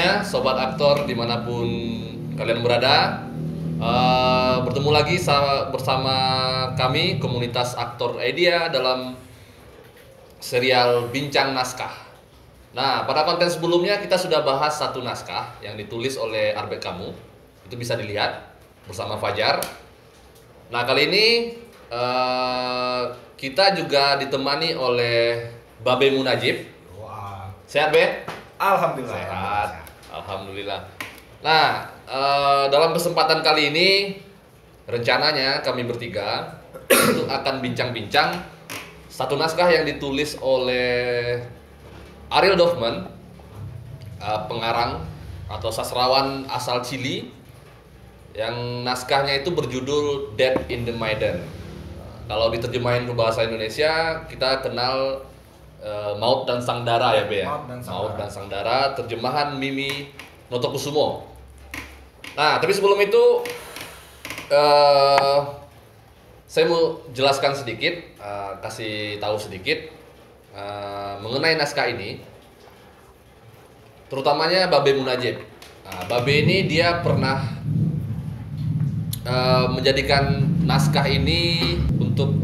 semuanya, sobat aktor dimanapun kalian berada. Bertemu lagi bersama kami komunitas aktor Idea dalam serial Bincang Naskah. Nah, pada konten sebelumnya kita sudah bahas satu naskah yang ditulis oleh Arbet Kamu. Itu bisa dilihat bersama Fajar. Nah, kali ini kita juga ditemani oleh Babe Munajib. Wah. Sehat, Be? Alhamdulillah. Sehat. Alhamdulillah. Nah, dalam kesempatan kali ini rencananya kami bertiga itu akan bincang-bincang satu naskah yang ditulis oleh Ariel Dorfman, pengarang atau sastrawan asal Chili, yang naskahnya itu berjudul Dead in the Maiden. Kalau diterjemahin ke bahasa Indonesia, kita kenal Maut dan Sang Dara ya, Be ya? Maut dan Sang Dara, terjemahan Mimi Notokusumo. Nah, tapi sebelum itu saya mau jelaskan sedikit, kasih tahu sedikit mengenai naskah ini, terutamanya Babe Munajib. Nah, Babe ini dia pernah menjadikan naskah ini untuk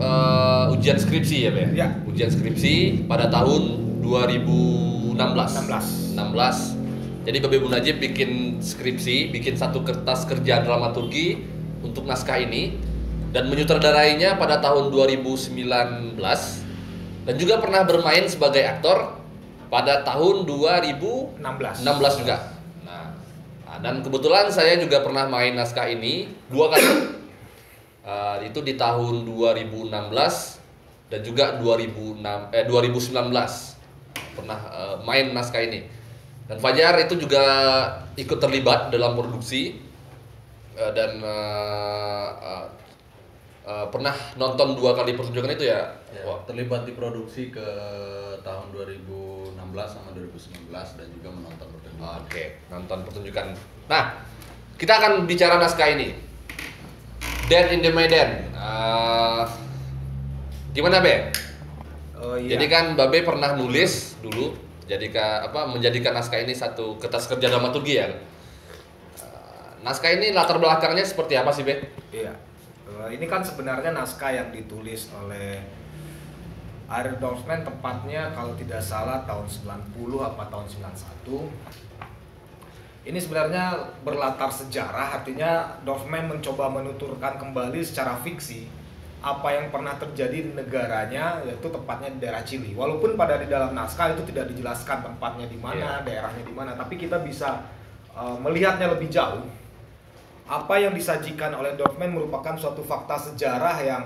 ujian skripsi ya, Be? Ya. Ujian skripsi pada tahun 2016. 16. Jadi Babe Munajib bikin skripsi, bikin satu kertas kerja dramaturgi untuk naskah ini dan menyutradarainya pada tahun 2019 dan juga pernah bermain sebagai aktor pada tahun 2016 juga. Nah, dan kebetulan saya juga pernah main naskah ini 2 kali. Itu di tahun 2016 dan juga 2019 pernah main naskah ini. Dan Fajar itu juga ikut terlibat dalam produksi dan pernah nonton 2 kali pertunjukan itu ya. Wah, terlibat di produksi ke tahun 2016 sama 2019 dan juga menonton pertunjukan. Oke, nonton pertunjukan. Nah, kita akan bicara naskah ini. Dead in the Maiden. Gimana, Be? Oh, iya. Jadi kan Babe pernah nulis dulu, menjadikan naskah ini satu kertas kerja dramaturgi ya. Naskah ini latar belakangnya seperti apa sih, Be? Iya. Ini kan sebenarnya naskah yang ditulis oleh Ariel Dorfman, tepatnya kalau tidak salah tahun 90 apa tahun 91. Ini sebenarnya berlatar sejarah, artinya Dorfman mencoba menuturkan kembali secara fiksi apa yang pernah terjadi di negaranya, yaitu tepatnya di daerah Chili. Walaupun di dalam naskah itu tidak dijelaskan tempatnya di mana, daerahnya di mana, tapi kita bisa melihatnya lebih jauh. Apa yang disajikan oleh Dorfman merupakan suatu fakta sejarah yang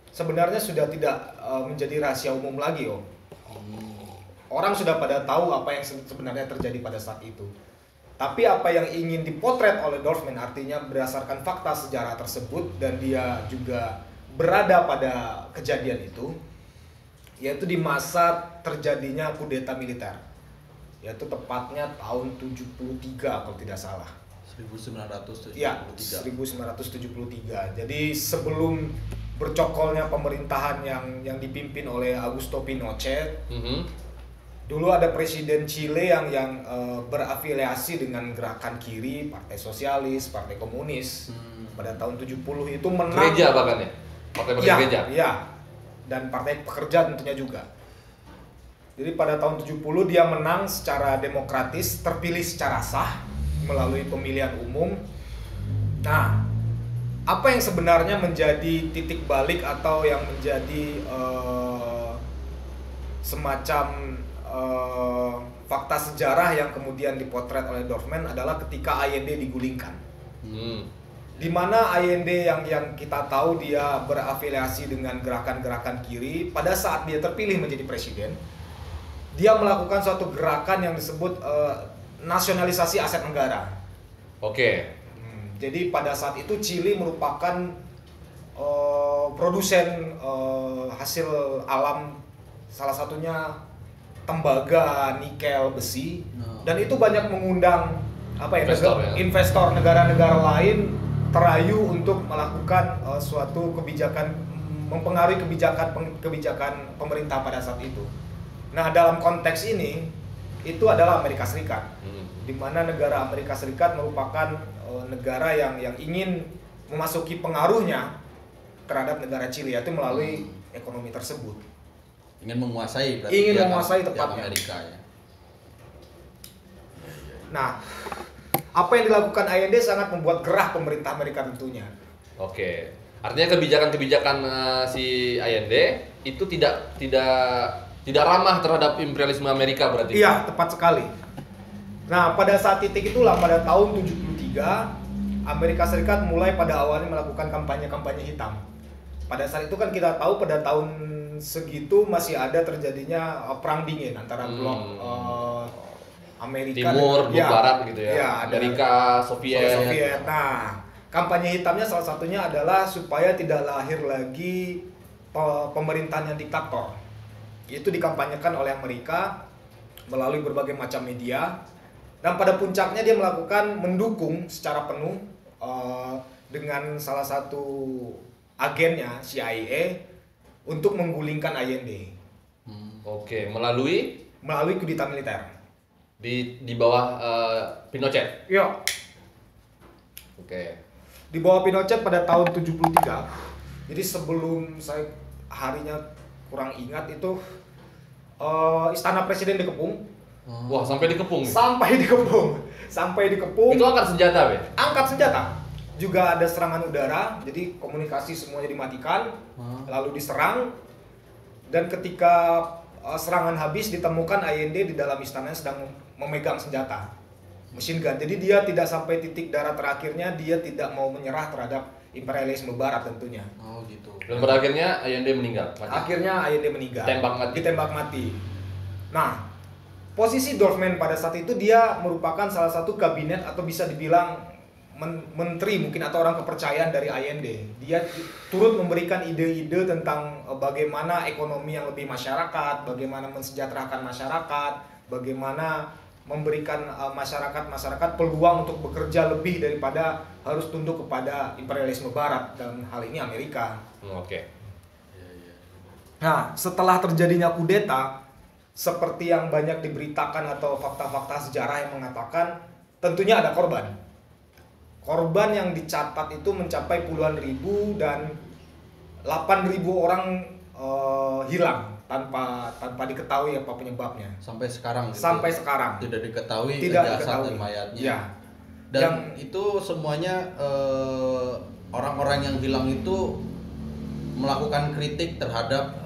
sebenarnya sudah tidak menjadi rahasia umum lagi, Om. Orang sudah pada tahu apa yang sebenarnya terjadi pada saat itu. Tapi apa yang ingin dipotret oleh Dorfman, artinya berdasarkan fakta sejarah tersebut dan dia juga berada pada kejadian itu, yaitu di masa terjadinya kudeta militer, yaitu tepatnya tahun 73 kalau tidak salah. 1973. Ya, 1973. Jadi sebelum bercokolnya pemerintahan yang dipimpin oleh Augusto Pinochet, dulu ada presiden Chile yang berafiliasi dengan gerakan kiri, Partai Sosialis, Partai Komunis. Pada tahun 70 itu menang. Gereja bahkan ya? Partai gereja? Iya, dan Partai Pekerja tentunya juga. Jadi pada tahun 70 dia menang secara demokratis, terpilih secara sah melalui pemilihan umum. Nah, apa yang sebenarnya menjadi titik balik atau yang menjadi semacam fakta sejarah yang kemudian dipotret oleh Dorfman adalah ketika Allende digulingkan. Di mana Allende yang kita tahu dia berafiliasi dengan gerakan-gerakan kiri, pada saat dia terpilih menjadi presiden, dia melakukan suatu gerakan yang disebut nasionalisasi aset negara. Oke. Jadi pada saat itu Chili merupakan produsen hasil alam, salah satunya tembaga, nikel, besi, dan itu banyak mengundang investor negara-negara lain terayu untuk melakukan suatu kebijakan, mempengaruhi kebijakan pemerintah pada saat itu. Nah, dalam konteks ini itu adalah Amerika Serikat. Hmm. Di mana negara Amerika Serikat merupakan negara yang ingin memasuki pengaruhnya terhadap negara Chili, yaitu melalui ekonomi tersebut. Ingin menguasai berarti. Ingin dia menguasai yang tepatnya. Amerika ya. Nah, apa yang dilakukan AYND sangat membuat gerah pemerintah Amerika tentunya. Oke. Artinya kebijakan-kebijakan si AYND itu tidak ramah terhadap imperialisme Amerika berarti. Iya, tepat sekali. Nah, pada saat titik itulah pada tahun 73 Amerika Serikat mulai pada awalnya melakukan kampanye-kampanye hitam. Pada saat itu kan kita tahu pada tahun segitu masih ada terjadinya perang dingin antara blok Amerika Timur, blok Barat gitu ya. Iya, Amerika, Soviet. Nah, kampanye hitamnya salah satunya adalah supaya tidak lahir lagi pemerintahan yang diktator. Itu dikampanyekan oleh Amerika melalui berbagai macam media. Dan pada puncaknya dia mendukung secara penuh dengan salah satu agennya CIA untuk menggulingkan AYND. Oke, melalui Kudeta militer. di bawah Pinochet. Iya. Oke. Di bawah Pinochet pada tahun 73. Jadi sebelum saya harinya kurang ingat itu istana presiden dikepung. Wah, sampai dikepung. Sampai dikepung. Itu angkat senjata, Be? Angkat senjata. Juga ada serangan udara, jadi komunikasi semuanya dimatikan, lalu diserang. Dan ketika serangan habis ditemukan AYND di dalam istana sedang memegang senjata, machine gun. Jadi dia tidak sampai titik darah terakhirnya, dia tidak mau menyerah terhadap imperialisme Barat tentunya. Oh gitu. Dan pada akhirnya AYND meninggal. Akhirnya AYND meninggal. Ditembak mati. Nah, posisi Dorfman pada saat itu dia merupakan salah satu kabinet atau bisa dibilang menteri mungkin atau orang kepercayaan dari AYND. Dia turut memberikan ide-ide tentang bagaimana ekonomi yang lebih masyarakat, bagaimana mensejahterakan masyarakat, bagaimana memberikan masyarakat peluang untuk bekerja lebih daripada harus tunduk kepada imperialisme Barat, dalam hal ini Amerika. Oke. Nah, setelah terjadinya kudeta, seperti yang banyak diberitakan atau fakta-fakta sejarah yang mengatakan, tentunya ada korban. Korban yang dicatat itu mencapai puluhan ribu dan 8.000 orang hilang tanpa diketahui apa penyebabnya. Sampai sekarang gitu. Sampai sekarang Tidak diketahui tidak jasad diketahui dan mayatnya. Ya. Dan itu semuanya orang-orang yang hilang itu melakukan kritik terhadap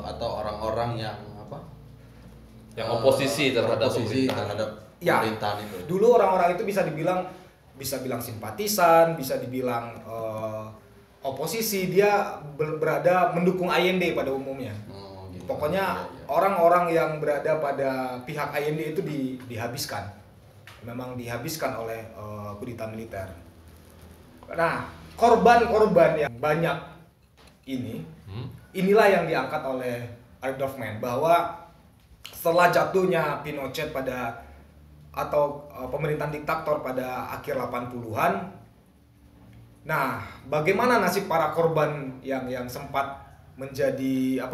atau orang-orang yang apa? Yang oposisi terhadap Ya. pemerintahan itu. Dulu orang-orang itu bisa bilang simpatisan, bisa dibilang oposisi, dia berada mendukung AYND pada umumnya. Oh, gitu. Pokoknya Ya. orang-orang yang berada pada pihak AYND itu dihabiskan. Memang dihabiskan oleh kudeta militer. Nah, korban-korban yang banyak inilah yang diangkat oleh Arief Dorfman, bahwa setelah jatuhnya Pinochet atau pemerintahan diktator pada akhir 80-an, nah, bagaimana nasib para korban yang sempat menjadi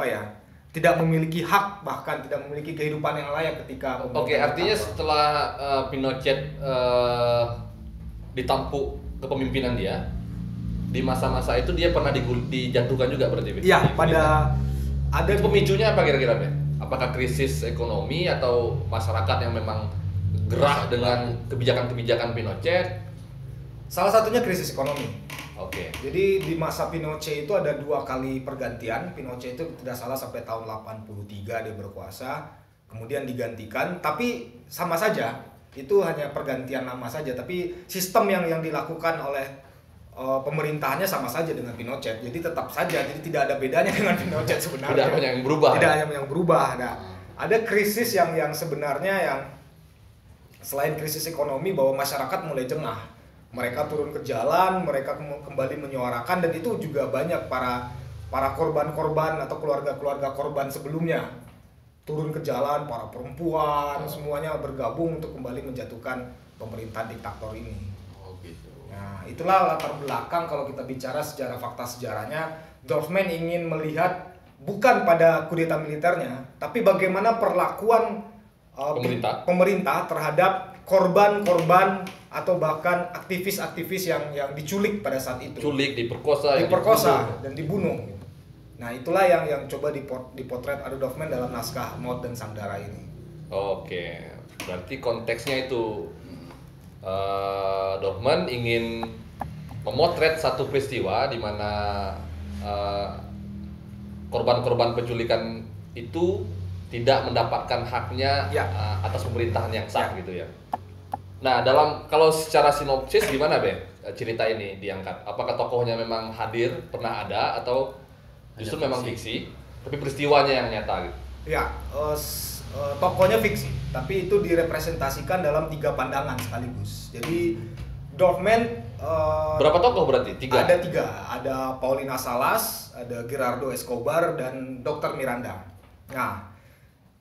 tidak memiliki hak, bahkan tidak memiliki kehidupan yang layak ketika Oke, artinya setelah Pinochet ditampuk kepemimpinan dia, di masa-masa itu dia pernah dijatuhkan juga berarti? Iya, ada pemicunya apa kira-kira, Be? Apakah krisis ekonomi atau masyarakat yang memang gerah dengan kebijakan-kebijakan Pinochet? Salah satunya krisis ekonomi. Oke. Jadi di masa Pinochet itu ada 2 kali pergantian. Pinochet itu tidak salah sampai tahun 83 dia berkuasa, kemudian digantikan, tapi sama saja. Itu hanya pergantian nama saja, tapi sistem yang dilakukan oleh pemerintahannya sama saja dengan Pinochet. Jadi tetap saja, jadi tidak ada bedanya dengan Pinochet sebenarnya. Tidak hanya yang berubah. Tidak hanya yang berubah. Nah, ada krisis yang sebenarnya yang selain krisis ekonomi, bahwa masyarakat mulai jengah. Mereka turun ke jalan, mereka kembali menyuarakan, dan itu juga banyak para korban-korban atau keluarga-keluarga korban sebelumnya turun ke jalan, para perempuan semuanya bergabung untuk kembali menjatuhkan pemerintahan diktator ini. Oh gitu. Nah, itulah latar belakang kalau kita bicara sejarah fakta sejarahnya. Dorfman ingin melihat bukan pada kudeta militernya, tapi bagaimana perlakuan pemerintah terhadap korban-korban atau bahkan aktivis-aktivis yang diculik pada saat itu. Culik, diperkosa dan dibunuh. Nah, itulah yang coba dipotret Ado Doffmann dalam naskah Maut dan Sang Darah ini. Oke, berarti konteksnya itu Doffmann ingin memotret satu peristiwa di mana korban-korban penculikan itu tidak mendapatkan haknya atas pemerintahan yang sah gitu ya. Nah, kalau secara sinopsis gimana Be cerita ini diangkat? Apakah tokohnya memang hadir, pernah ada, atau justru memang fiksi, tapi peristiwanya yang nyata gitu? Ya, tokohnya fiksi, tapi itu direpresentasikan dalam 3 pandangan sekaligus. Jadi Doffmann berapa tokoh berarti? 3? Ada 3, ada Paulina Salas, ada Gerardo Escobar, dan Dr. Miranda. Nah,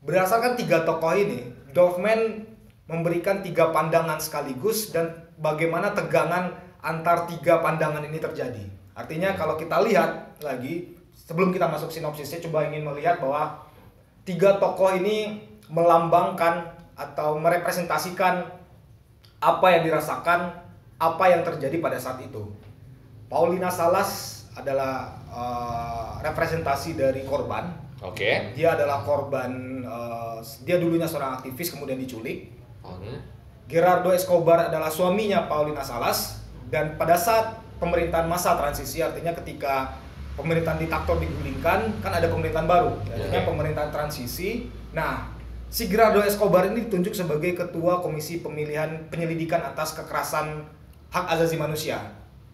berdasarkan 3 tokoh ini, Doffmann memberikan 3 pandangan sekaligus dan bagaimana tegangan antar 3 pandangan ini terjadi. Artinya kalau kita lihat lagi, sebelum kita masuk sinopsisnya, coba ingin melihat bahwa 3 tokoh ini melambangkan atau merepresentasikan apa yang dirasakan, apa yang terjadi pada saat itu. Paulina Salas adalah representasi dari korban. Oke. Dia adalah korban, dia dulunya seorang aktivis kemudian diculik. Gerardo Escobar adalah suaminya Paulina Salas, dan pada saat pemerintahan masa transisi, artinya ketika pemerintahan diktator digulingkan, kan ada pemerintahan baru, artinya pemerintahan transisi. Nah, si Gerardo Escobar ini ditunjuk sebagai ketua komisi penyelidikan atas kekerasan hak asasi manusia.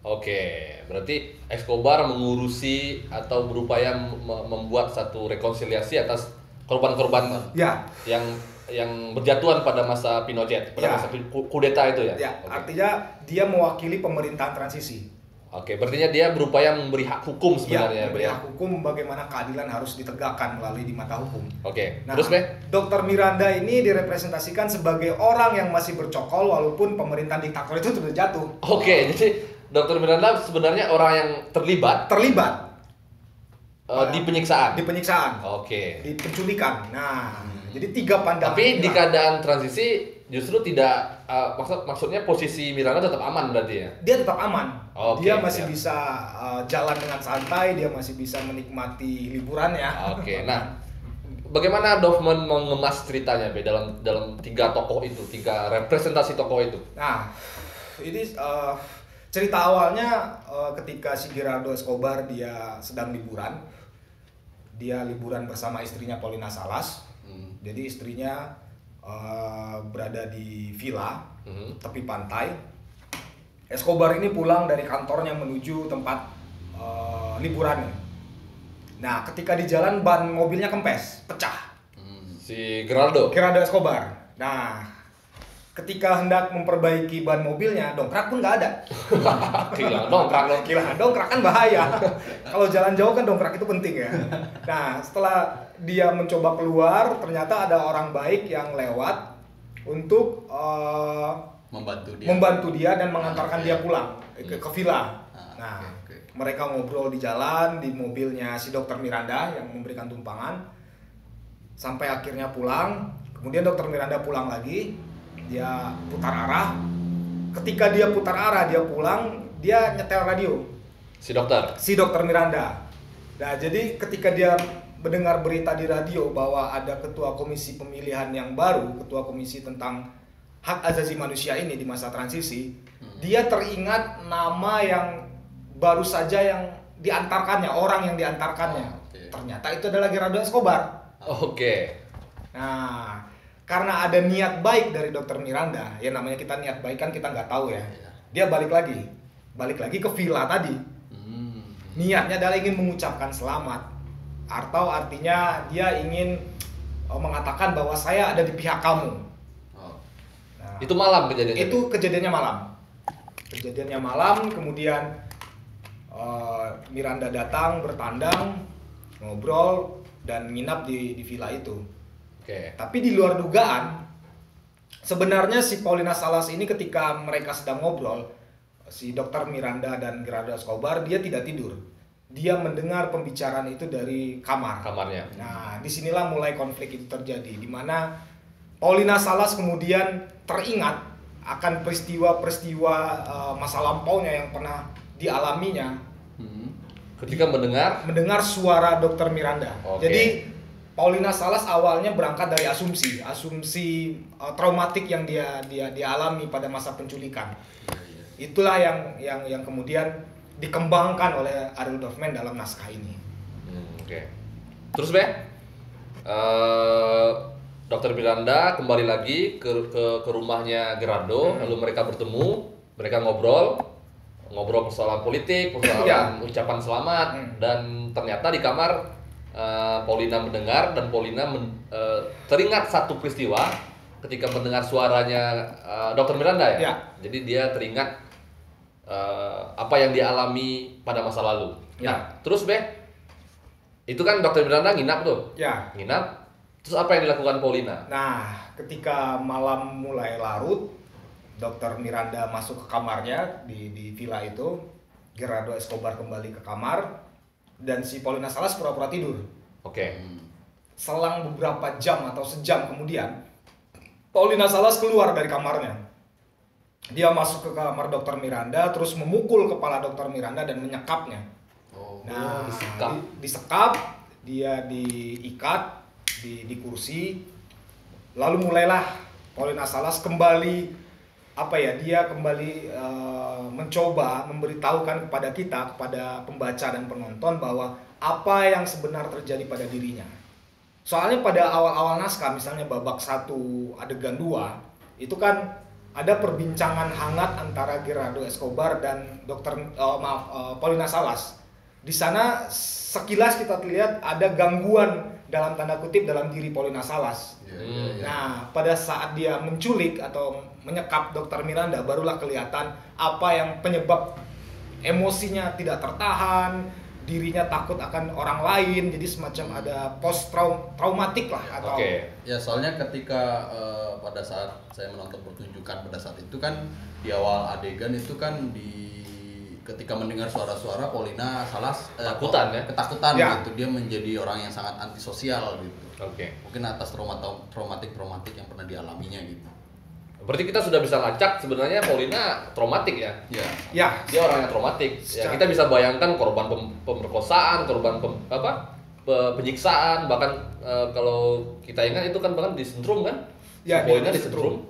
Oke, berarti Escobar mengurusi atau berupaya membuat satu rekonsiliasi atas korban-korban yang berjatuhan pada masa Pinochet, pada masa kudeta itu ya? Okay. Artinya dia mewakili pemerintahan transisi. Oke, berarti dia berupaya memberi hak hukum sebenarnya. Memberi hak hukum, bagaimana keadilan harus ditegakkan melalui di mata hukum. Oke, nah, terus Dr. Miranda ini direpresentasikan sebagai orang yang masih bercokol walaupun pemerintahan diktator itu sudah jatuh. Oke, jadi Dr. Miranda sebenarnya orang yang terlibat di penyiksaan. Di penyiksaan. Oke. Di penculikan. Nah, jadi 3 pandangan. Tapi di keadaan transisi justru tidak maksudnya posisi Miranda tetap aman berarti ya? Dia tetap aman. Dia masih bisa jalan dengan santai, dia masih bisa menikmati liburannya. Oke. Nah, bagaimana Doffmann mengemas ceritanya Be dalam 3 tokoh itu, 3 representasi tokoh itu? Nah, ini cerita awalnya ketika si Gerardo Escobar dia sedang liburan. Dia liburan bersama istrinya Paulina Salas. Jadi istrinya berada di villa tepi pantai. Escobar ini pulang dari kantornya menuju tempat liburannya. Nah, ketika di jalan ban mobilnya kempes, pecah. Si Gerardo Escobar. Nah, ketika hendak memperbaiki ban mobilnya, dongkrak pun nggak ada. Kehilangan dongkrak kan bahaya. Kalau jalan jauh kan dongkrak itu penting ya. Nah, setelah dia mencoba keluar, ternyata ada orang baik yang lewat untuk membantu dia dan mengantarkan dia pulang ke villa. Nah, mereka ngobrol di jalan di mobilnya si Dr. Miranda yang memberikan tumpangan sampai akhirnya pulang. Kemudian Dr. Miranda pulang lagi. Dia putar arah. Ketika dia putar arah, dia pulang, dia nyetel radio. Si dokter Miranda. Nah, jadi ketika dia mendengar berita di radio bahwa ada ketua komisi pemilihan yang baru, ketua komisi tentang hak asasi manusia ini di masa transisi, dia teringat nama yang baru saja yang diantarkannya, orang yang diantarkannya. Ternyata itu adalah Gerardo Escobar. Nah, karena ada niat baik dari Dr. Miranda, ya namanya kita niat baik kan kita nggak tahu ya. Dia balik lagi ke villa tadi. Niatnya adalah ingin mengucapkan selamat, atau artinya dia ingin mengatakan bahwa saya ada di pihak kamu. Nah, itu malam kejadiannya? Itu kejadiannya malam. Kemudian Miranda datang bertandang, ngobrol dan nginap di villa itu. Tapi di luar dugaan, sebenarnya si Paulina Salas ini ketika mereka sedang ngobrol, si Dr. Miranda dan Gerardo Escobar, dia tidak tidur. Dia mendengar pembicaraan itu dari kamarnya. Nah, disinilah mulai konflik itu terjadi, di mana Paulina Salas kemudian teringat akan peristiwa-peristiwa masa lampaunya yang pernah dialaminya Ketika mendengar suara Dr. Miranda. Oke. Jadi Paulina Salas awalnya berangkat dari asumsi traumatik yang dia alami pada masa penculikan. Itulah yang kemudian dikembangkan oleh Ariel Dorfman dalam naskah ini. Oke. Terus Dr. Miranda kembali lagi ke rumahnya Gerardo, lalu mereka bertemu, mereka ngobrol persoalan politik, persoalan ucapan selamat, dan ternyata di kamar Paulina mendengar, dan Paulina teringat satu peristiwa ketika mendengar suaranya Dr. Miranda ya. Jadi dia teringat apa yang dia alami pada masa lalu. Nah, terus itu kan Dr. Miranda nginap tuh. Nginap. Terus apa yang dilakukan Paulina? Nah, ketika malam mulai larut, Dr. Miranda masuk ke kamarnya di villa itu. Gerardo Escobar kembali ke kamar dan si Paulina Salas pura-pura tidur. Oke. Selang beberapa jam atau sejam kemudian, Paulina Salas keluar dari kamarnya. Dia masuk ke kamar Dr. Miranda, terus memukul kepala Dr. Miranda dan menyekapnya. Disekap, dia diikat di kursi, lalu mulailah Paulina Salas kembali mencoba memberitahukan kepada kita, kepada pembaca dan penonton, bahwa apa yang sebenarnya terjadi pada dirinya. Soalnya pada awal-awal naskah, misalnya babak 1 adegan 2, itu kan ada perbincangan hangat antara Gerardo Escobar dan Paulina Salas. Di sana sekilas kita lihat ada gangguan dalam tanda kutip dalam diri Paulina Salas. Nah, pada saat dia menculik atau menyekap Dr. Miranda, barulah kelihatan apa yang penyebab emosinya tidak tertahan, dirinya takut akan orang lain, jadi semacam ada post traumatik lah atau. Ya, soalnya ketika pada saat saya menonton pertunjukan pada saat itu kan di awal adegan itu kan ketika mendengar suara-suara Paulina Salas ketakutan gitu, dia menjadi orang yang sangat antisosial gitu. Mungkin atas traumatik yang pernah dialaminya gitu. Berarti kita sudah bisa lacak sebenarnya Paulina traumatik ya. Dia orang yang traumatik. Ya, kita bisa bayangkan korban pemerkosaan, korban penyiksaan, bahkan kalau kita ingat itu kan bahkan disentrum kan? Paulina disentrum.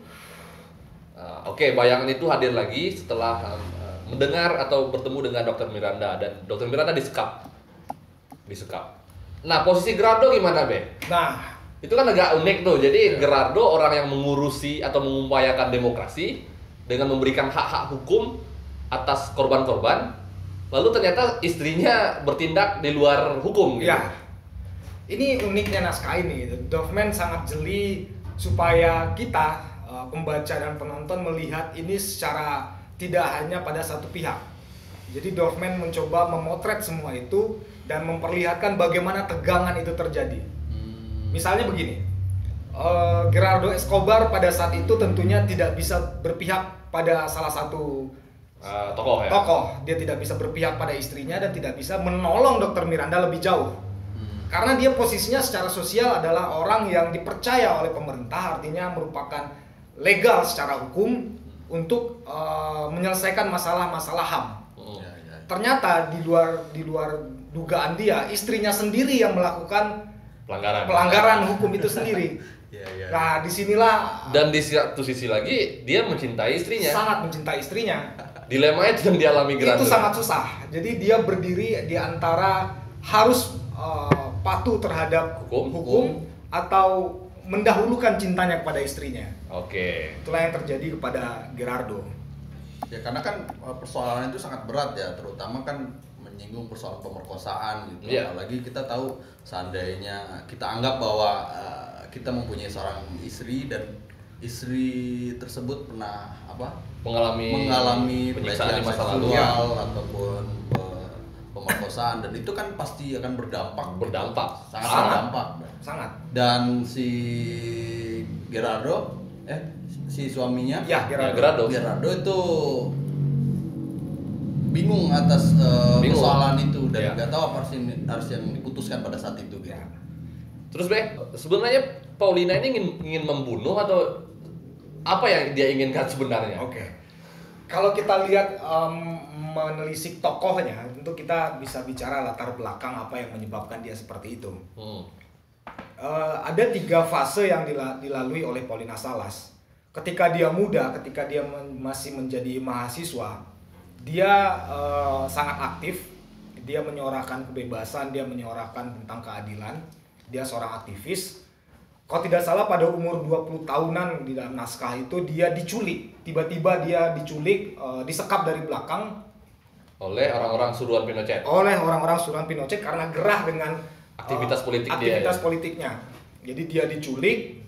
Bayangan itu hadir lagi setelah mendengar atau bertemu dengan Dr. Miranda, dan Dr. Miranda disekap. Nah, posisi Gerardo gimana, Nah, itu kan agak unik tuh. Jadi Gerardo orang yang mengurusi atau mengupayakan demokrasi dengan memberikan hak-hak hukum atas korban-korban, lalu ternyata istrinya bertindak di luar hukum gitu. Ini uniknya naskah ini. Dorfman sangat jeli supaya kita pembaca dan penonton melihat ini secara tidak hanya pada satu pihak. Jadi Dorfman mencoba memotret semua itu dan memperlihatkan bagaimana tegangan itu terjadi. Misalnya begini, Gerardo Escobar pada saat itu tentunya tidak bisa berpihak pada salah satu tokoh. Dia tidak bisa berpihak pada istrinya dan tidak bisa menolong Dr. Miranda lebih jauh. Karena dia posisinya secara sosial adalah orang yang dipercaya oleh pemerintah, artinya merupakan legal secara hukum untuk menyelesaikan masalah-masalah HAM. Ternyata di luar dugaan dia, istrinya sendiri yang melakukan pelanggaran hukum itu sendiri. Nah, disinilah. Dan di satu sisi lagi dia mencintai istrinya. Sangat mencintai istrinya. Dilema itu yang dialami Gerardo. Itu sangat susah. Jadi dia berdiri di antara harus patuh terhadap hukum atau mendahulukan cintanya kepada istrinya. Itulah yang terjadi kepada Gerardo. Ya, karena kan persoalan itu sangat berat ya, terutama kan menyinggung persoalan pemerkosaan gitu. Apalagi kita tahu seandainya kita anggap bahwa kita mempunyai seorang istri dan istri tersebut pernah mengalami pelecehan seksual ataupun pemerkosaan, dan itu kan pasti akan berdampak sangat. Dan si Gerardo si suaminya Gerardo itu bingung atas persoalan itu dan nggak tahu apa harus yang diputuskan pada saat itu gitu. Terus sebenarnya Paulina ini ingin membunuh atau apa yang dia inginkan sebenarnya? Oke. Kalau kita lihat menelisik tokohnya, tentu kita bisa bicara latar belakang apa yang menyebabkan dia seperti itu. Ada 3 fase yang dilalui oleh Paulina Salas. Ketika dia muda, ketika dia masih menjadi mahasiswa, dia sangat aktif. Dia menyuarakan kebebasan, dia menyuarakan tentang keadilan. Dia seorang aktivis. Kalau tidak salah pada umur 20 tahunan di dalam naskah itu dia diculik. Tiba-tiba dia diculik, disekap dari belakang Oleh orang-orang suruhan Pinochet. Oleh orang-orang suruhan Pinochet karena gerah dengan Aktivitas politik aktivitas dia, ya? politiknya. Jadi dia diculik,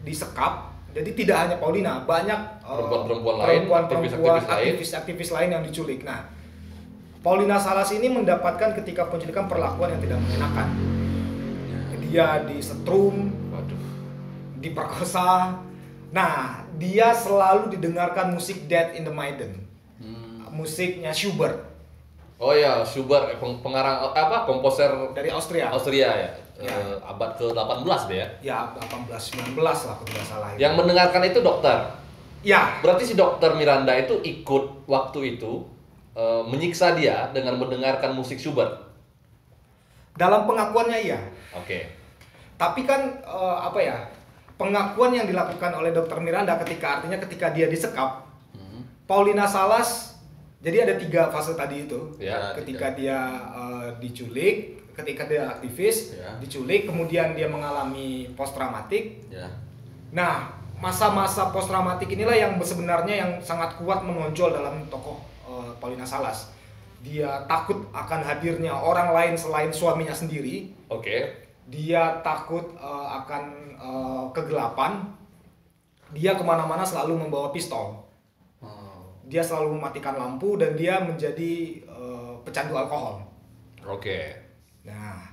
disekap. Jadi tidak hanya Paulina, banyak Perempuan-perempuan lain, aktivis-aktivis lain yang diculik. Nah, Paulina Salas ini mendapatkan ketika penculikan perlakuan yang tidak mengenakan. Dia disetrum, diperkosa. Nah, dia selalu didengarkan musik Dead in the Maiden. Musiknya Schubert. Oh ya, Schubert pengarang komposer Dari Austria. ya. Ya. Abad ke-18 deh ya. Ya, 18-19 lah kalau tidak salah. Yang mendengarkan itu dokter. Ya, Berarti si dokter Miranda itu ikut waktu itu menyiksa dia dengan mendengarkan musik Schubert. dalam pengakuannya iya. Oke. Tapi kan pengakuan yang dilakukan oleh Dokter Miranda ketika dia disekap, Paulina Salas, jadi ada 3 fase tadi itu. Ya, Ketika dia diculik, ketika dia aktivis, diculik, kemudian dia mengalami post traumatik. Ya. Nah, masa-masa post traumatik inilah yang sebenarnya yang sangat kuat menonjol dalam tokoh Paulina Salas. Dia takut akan hadirnya orang lain selain suaminya sendiri. Oke. Dia takut akan kegelapan. Dia kemana-mana selalu membawa pistol. Dia selalu mematikan lampu dan dia menjadi pecandu alkohol. Oke. Nah,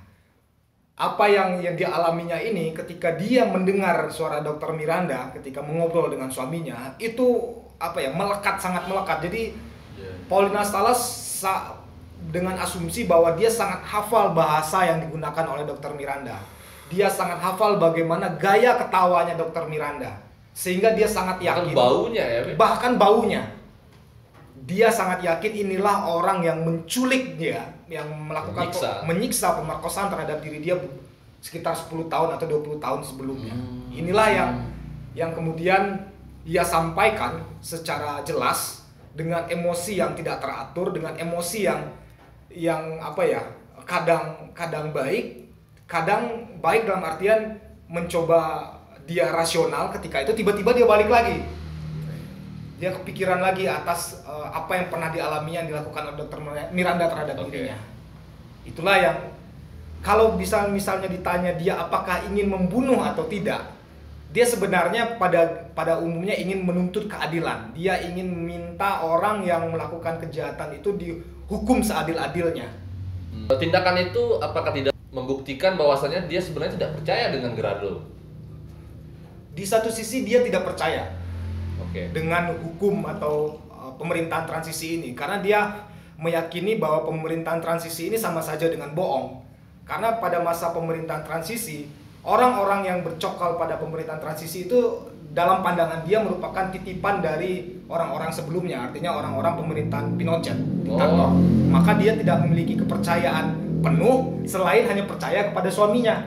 apa yang dia alaminya ini ketika dia mendengar suara Dokter Miranda ketika mengobrol dengan suaminya itu melekat, sangat melekat. Jadi Paulina Salas dengan asumsi bahwa dia sangat hafal bahasa yang digunakan oleh Dokter Miranda. Dia sangat hafal bagaimana gaya ketawanya Dokter Miranda. Sehingga dia sangat yakin. Bahkan baunya ya. Bahkan baunya. Dia sangat yakin inilah orang yang menculik dia, yang melakukan menyiksa pemerkosaan terhadap diri dia sekitar 10 tahun atau 20 tahun sebelumnya. Inilah yang kemudian ia sampaikan secara jelas dengan emosi yang tidak teratur, dengan emosi yang kadang baik dalam artian mencoba dia rasional, ketika itu tiba-tiba dia balik lagi. Dia kepikiran lagi atas apa yang pernah dialami yang dilakukan oleh Dokter Miranda terhadap dirinya. Itulah yang kalau misalnya ditanya dia apakah ingin membunuh atau tidak, dia sebenarnya pada umumnya ingin menuntut keadilan. Dia ingin meminta orang yang melakukan kejahatan itu dihukum seadil-adilnya. Tindakan itu apakah tidak membuktikan bahwasannya dia sebenarnya tidak percaya dengan Gerardo? Di satu sisi dia tidak percaya dengan hukum atau pemerintahan transisi ini, karena dia meyakini bahwa pemerintahan transisi ini sama saja dengan bohong. Karena pada masa pemerintahan transisi, orang-orang yang bercokal pada pemerintahan transisi itu dalam pandangan dia merupakan titipan dari orang-orang sebelumnya, artinya orang-orang pemerintahan Pinochet, diktator. Maka dia tidak memiliki kepercayaan penuh selain hanya percaya kepada suaminya.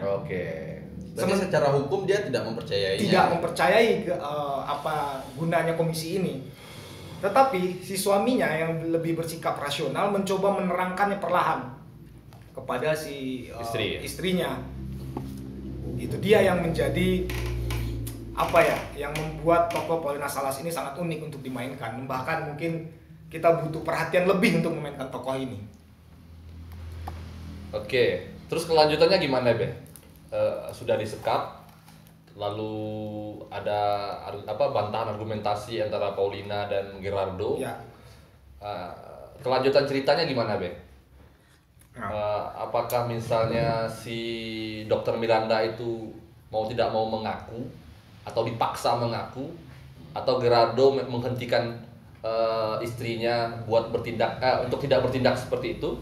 Jadi secara hukum dia tidak mempercayainya. Tidak mempercayai apa gunanya komisi ini. Tetapi si suaminya yang lebih bersikap rasional mencoba menerangkannya perlahan kepada si istrinya. Itu dia yang menjadi yang membuat tokoh Paulina Salas ini sangat unik untuk dimainkan. Bahkan mungkin kita butuh perhatian lebih untuk memainkan tokoh ini. Oke, terus kelanjutannya gimana, Be? Sudah disekap, lalu ada bantahan argumentasi antara Paulina dan Gerardo. Ya. Kelanjutan ceritanya gimana, Be? Apakah misalnya si Dokter Miranda itu mau tidak mau mengaku atau dipaksa mengaku, atau Gerardo menghentikan istrinya buat untuk tidak bertindak seperti itu?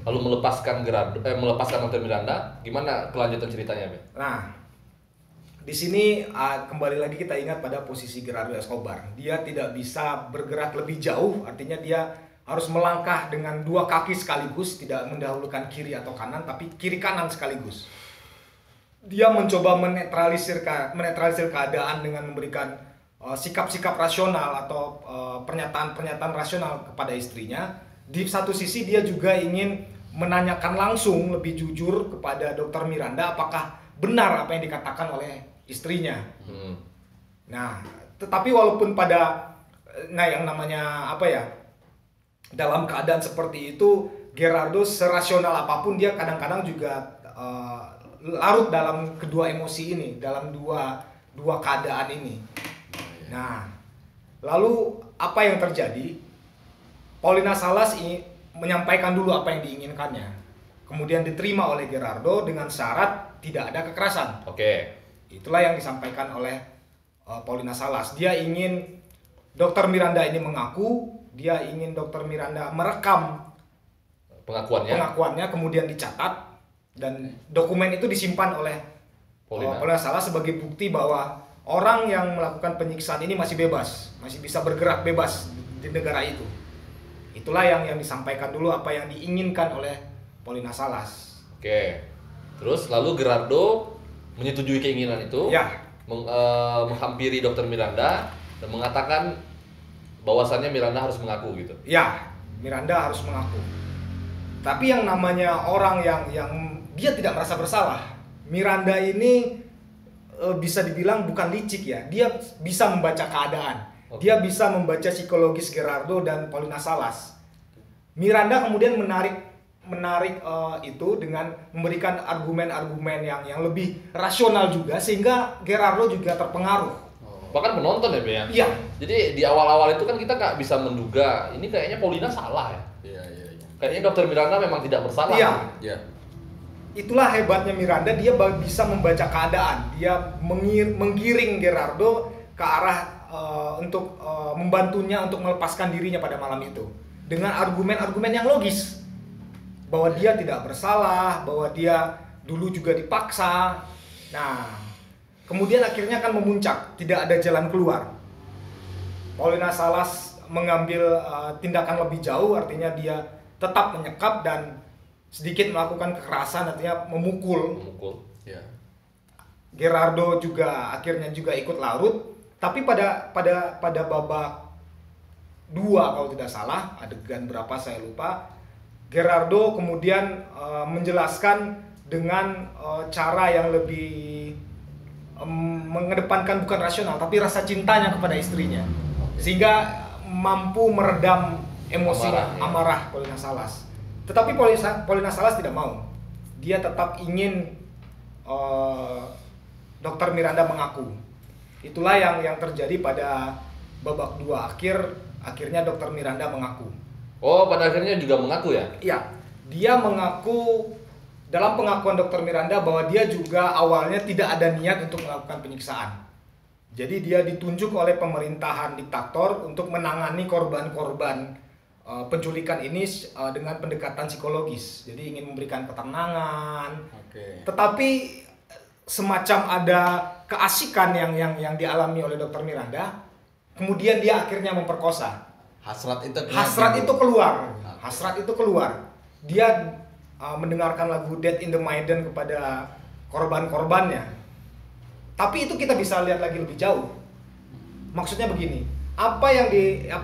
lalu melepaskan Dr. Miranda, gimana kelanjutan ceritanya, Be? Nah, di sini kembali lagi kita ingat pada posisi Gerardo Escobar. Dia tidak bisa bergerak lebih jauh, artinya dia harus melangkah dengan dua kaki sekaligus, tidak mendahulukan kiri atau kanan, tapi kiri kanan sekaligus. Dia mencoba menetralisir keadaan dengan memberikan sikap-sikap rasional atau pernyataan-pernyataan rasional kepada istrinya. Di satu sisi dia juga ingin menanyakan langsung lebih jujur kepada Dr. Miranda apakah benar apa yang dikatakan oleh istrinya. Nah, tetapi walaupun yang namanya dalam keadaan seperti itu, Gerardo serasional apapun dia kadang-kadang juga larut dalam kedua emosi ini, dalam dua keadaan ini. Nah, lalu apa yang terjadi? Paulina Salas menyampaikan dulu apa yang diinginkannya, kemudian diterima oleh Gerardo dengan syarat tidak ada kekerasan. Oke. Itulah yang disampaikan oleh Paulina Salas. Dia ingin Dr. Miranda ini mengaku, dia ingin Dr. Miranda merekam pengakuannya, kemudian dicatat, dan dokumen itu disimpan oleh Paulina Salas sebagai bukti bahwa orang yang melakukan penyiksaan ini masih bebas, masih bisa bergerak bebas di negara itu. Itulah yang disampaikan dulu apa yang diinginkan oleh Paulina Salas. Oke. Terus lalu Gerardo menyetujui keinginan itu, ya, menghampiri Dr. Miranda dan mengatakan bahwasannya Miranda harus mengaku gitu. Ya, Miranda harus mengaku. Tapi yang namanya orang yang dia tidak merasa bersalah, Miranda ini bisa dibilang bukan licik ya. Dia bisa membaca keadaan. Dia bisa membaca psikologis Gerardo dan Paulina Salas. Miranda kemudian menarik itu dengan memberikan argumen-argumen yang lebih rasional juga, sehingga Gerardo juga terpengaruh. Bahkan menonton ya, Be ya? Iya. Jadi di awal-awal itu kan kita nggak bisa menduga ini kayaknya Paulina salah ya. Iya. Kayaknya Dr. Miranda memang tidak bersalah. Iya. Itulah hebatnya Miranda, dia bisa membaca keadaan. Dia menggiring Gerardo ke arah untuk membantunya untuk melepaskan dirinya pada malam itu dengan argumen-argumen yang logis bahwa dia tidak bersalah, bahwa dia dulu juga dipaksa. Nah, kemudian akhirnya akan memuncak, tidak ada jalan keluar. Paulina Salas mengambil tindakan lebih jauh, artinya dia tetap menyekap dan sedikit melakukan kekerasan, artinya memukul. Ya. Gerardo juga akhirnya juga ikut larut. Tapi pada babak 2 kalau tidak salah, adegan berapa saya lupa, Gerardo kemudian menjelaskan dengan cara yang lebih mengedepankan bukan rasional tapi rasa cintanya kepada istrinya, sehingga mampu meredam emosi amarah Paulina Salas. Tetapi Paulina Salas tidak mau. Dia tetap ingin Dr. Miranda mengaku. Itulah yang terjadi pada babak 2 akhirnya Dr. Miranda mengaku. Oh, pada akhirnya juga mengaku ya? Iya, dia mengaku dalam pengakuan Dr. Miranda bahwa dia juga awalnya tidak ada niat untuk melakukan penyiksaan. Jadi dia ditunjuk oleh pemerintahan diktator untuk menangani korban-korban penculikan ini dengan pendekatan psikologis. Jadi ingin memberikan ketenangan. Tetapi semacam ada keasikan yang dialami oleh Dr. Miranda, kemudian dia akhirnya memperkosa. Hasrat itu keluar. Dia mendengarkan lagu Dead in the Maiden kepada korban-korbannya. Tapi itu kita bisa lihat lagi lebih jauh. Maksudnya begini, apa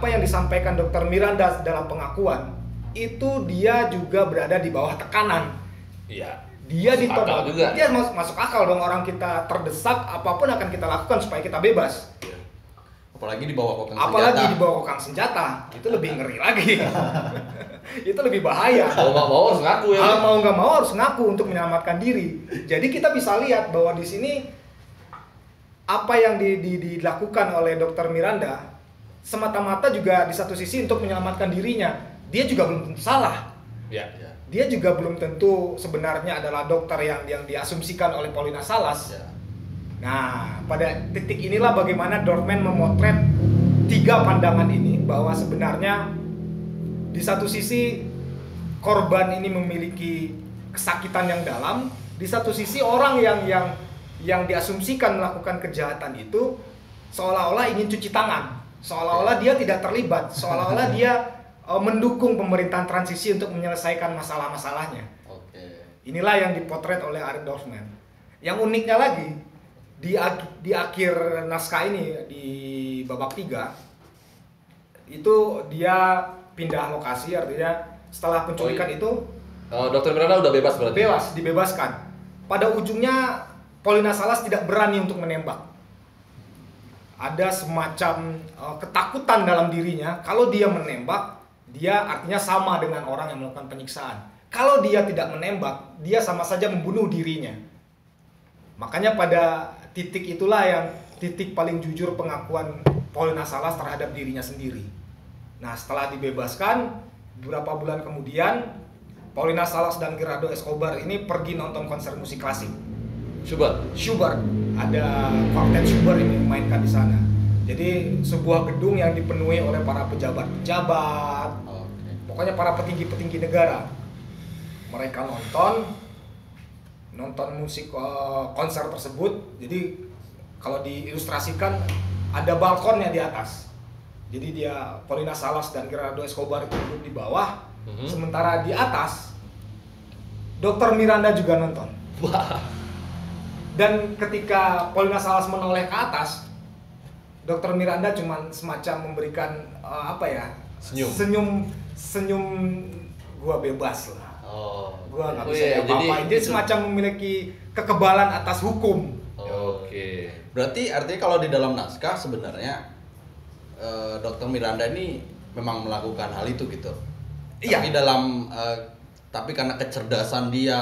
yang disampaikan Dr. Miranda dalam pengakuan itu dia juga berada di bawah tekanan. Iya. Dia ditodong, dia masuk akal dong, orang kita terdesak, apapun akan kita lakukan supaya kita bebas. Apalagi di bawah kokang senjata. Itu lebih ngeri lagi. Itu lebih bahaya. Mau nggak mau harus ngaku ya. Mau nggak mau harus ngaku untuk menyelamatkan diri. Jadi kita bisa lihat bahwa di sini apa yang dilakukan oleh Dr. Miranda semata-mata juga di satu sisi untuk menyelamatkan dirinya. Dia juga belum tentu salah. Ya. Dia juga belum tentu sebenarnya adalah dokter yang diasumsikan oleh Paulina Salas. Ya. Nah, pada titik inilah bagaimana Dorfman memotret 3 pandangan ini, bahwa sebenarnya di satu sisi korban ini memiliki kesakitan yang dalam, di satu sisi orang yang diasumsikan melakukan kejahatan itu seolah-olah ingin cuci tangan, seolah-olah dia tidak terlibat, seolah-olah dia mendukung pemerintahan transisi untuk menyelesaikan masalah-masalahnya. Inilah yang dipotret oleh Arief Dorfman. Yang uniknya lagi, di akhir naskah ini, di babak 3, itu dia pindah lokasi, artinya setelah penculikan itu Dokter Miranda udah bebas berarti? Dibebaskan. Pada ujungnya Paulina Salas tidak berani untuk menembak. Ada semacam ketakutan dalam dirinya. Kalau dia menembak, dia artinya sama dengan orang yang melakukan penyiksaan. Kalau dia tidak menembak, dia sama saja membunuh dirinya. Makanya pada titik itulah yang titik paling jujur pengakuan Paulina Salas terhadap dirinya sendiri. Nah, setelah dibebaskan, beberapa bulan kemudian Paulina Salas dan Gerardo Escobar ini pergi nonton konser musik klasik. Schubert. Ada kuartet Schubert yang dimainkan di sana. Jadi sebuah gedung yang dipenuhi oleh para pejabat-pejabat, pokoknya para petinggi-petinggi negara. Mereka nonton musik konser tersebut. Jadi kalau diilustrasikan ada balkonnya di atas. Jadi dia Paulina Salas dan Gerardo Escobar itu duduk di bawah. Sementara di atas Dr. Miranda juga nonton. Dan ketika Paulina Salas menoleh ke atas, Dr. Miranda cuma semacam memberikan senyum gua bebas lah. Gua nggak bisa apa-apa. Dia semacam memiliki kekebalan atas hukum. Berarti artinya kalau di dalam naskah sebenarnya Dr. Miranda ini memang melakukan hal itu gitu. Iya. Tapi karena kecerdasan dia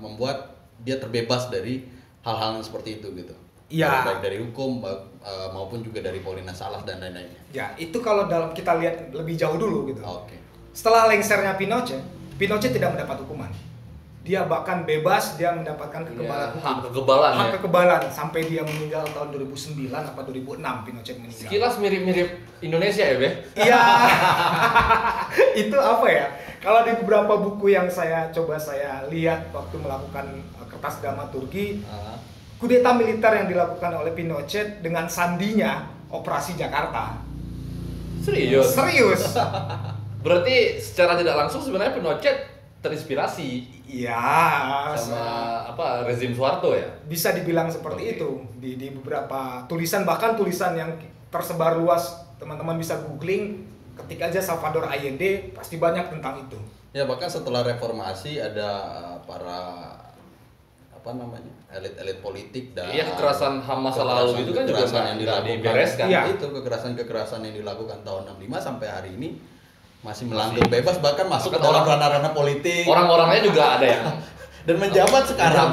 membuat dia terbebas dari hal-hal yang seperti itu gitu. Iya. Baik dari hukum maupun juga dari Paulina Salas dan lain-lainnya. Ya, itu kalau kita lihat lebih jauh dulu gitu. Setelah lengsernya Pinochet tidak mendapat hukuman. Dia bahkan bebas, dia mendapatkan kekebalan hukum. Hak kekebalan sampai dia meninggal tahun 2009 atau 2006 Pinochet meninggal. Sekilas mirip-mirip Indonesia ya, Be? Iya. Itu apa ya? Kalau di beberapa buku yang saya lihat waktu melakukan kertas dramaturgi, kudeta militer yang dilakukan oleh Pinochet dengan sandinya Operasi Jakarta. Serius? Berarti secara tidak langsung sebenarnya Pinochet terinspirasi sama rezim Soeharto ya? Bisa dibilang seperti itu. Di beberapa tulisan, bahkan tulisan yang tersebar luas, teman-teman bisa googling, ketik aja Salvador Allende, pasti banyak tentang itu. Ya, bahkan setelah reformasi ada para elit-elit politik dan kekerasan HAM masa lalu itu kan juga yang dibereskan. Itu kekerasan yang dilakukan tahun 65 sampai hari ini masih melanggeng bebas, bahkan masuk ke dalam ranah-ranah politik. Orang-orangnya juga ada yang dan menjabat sekarang.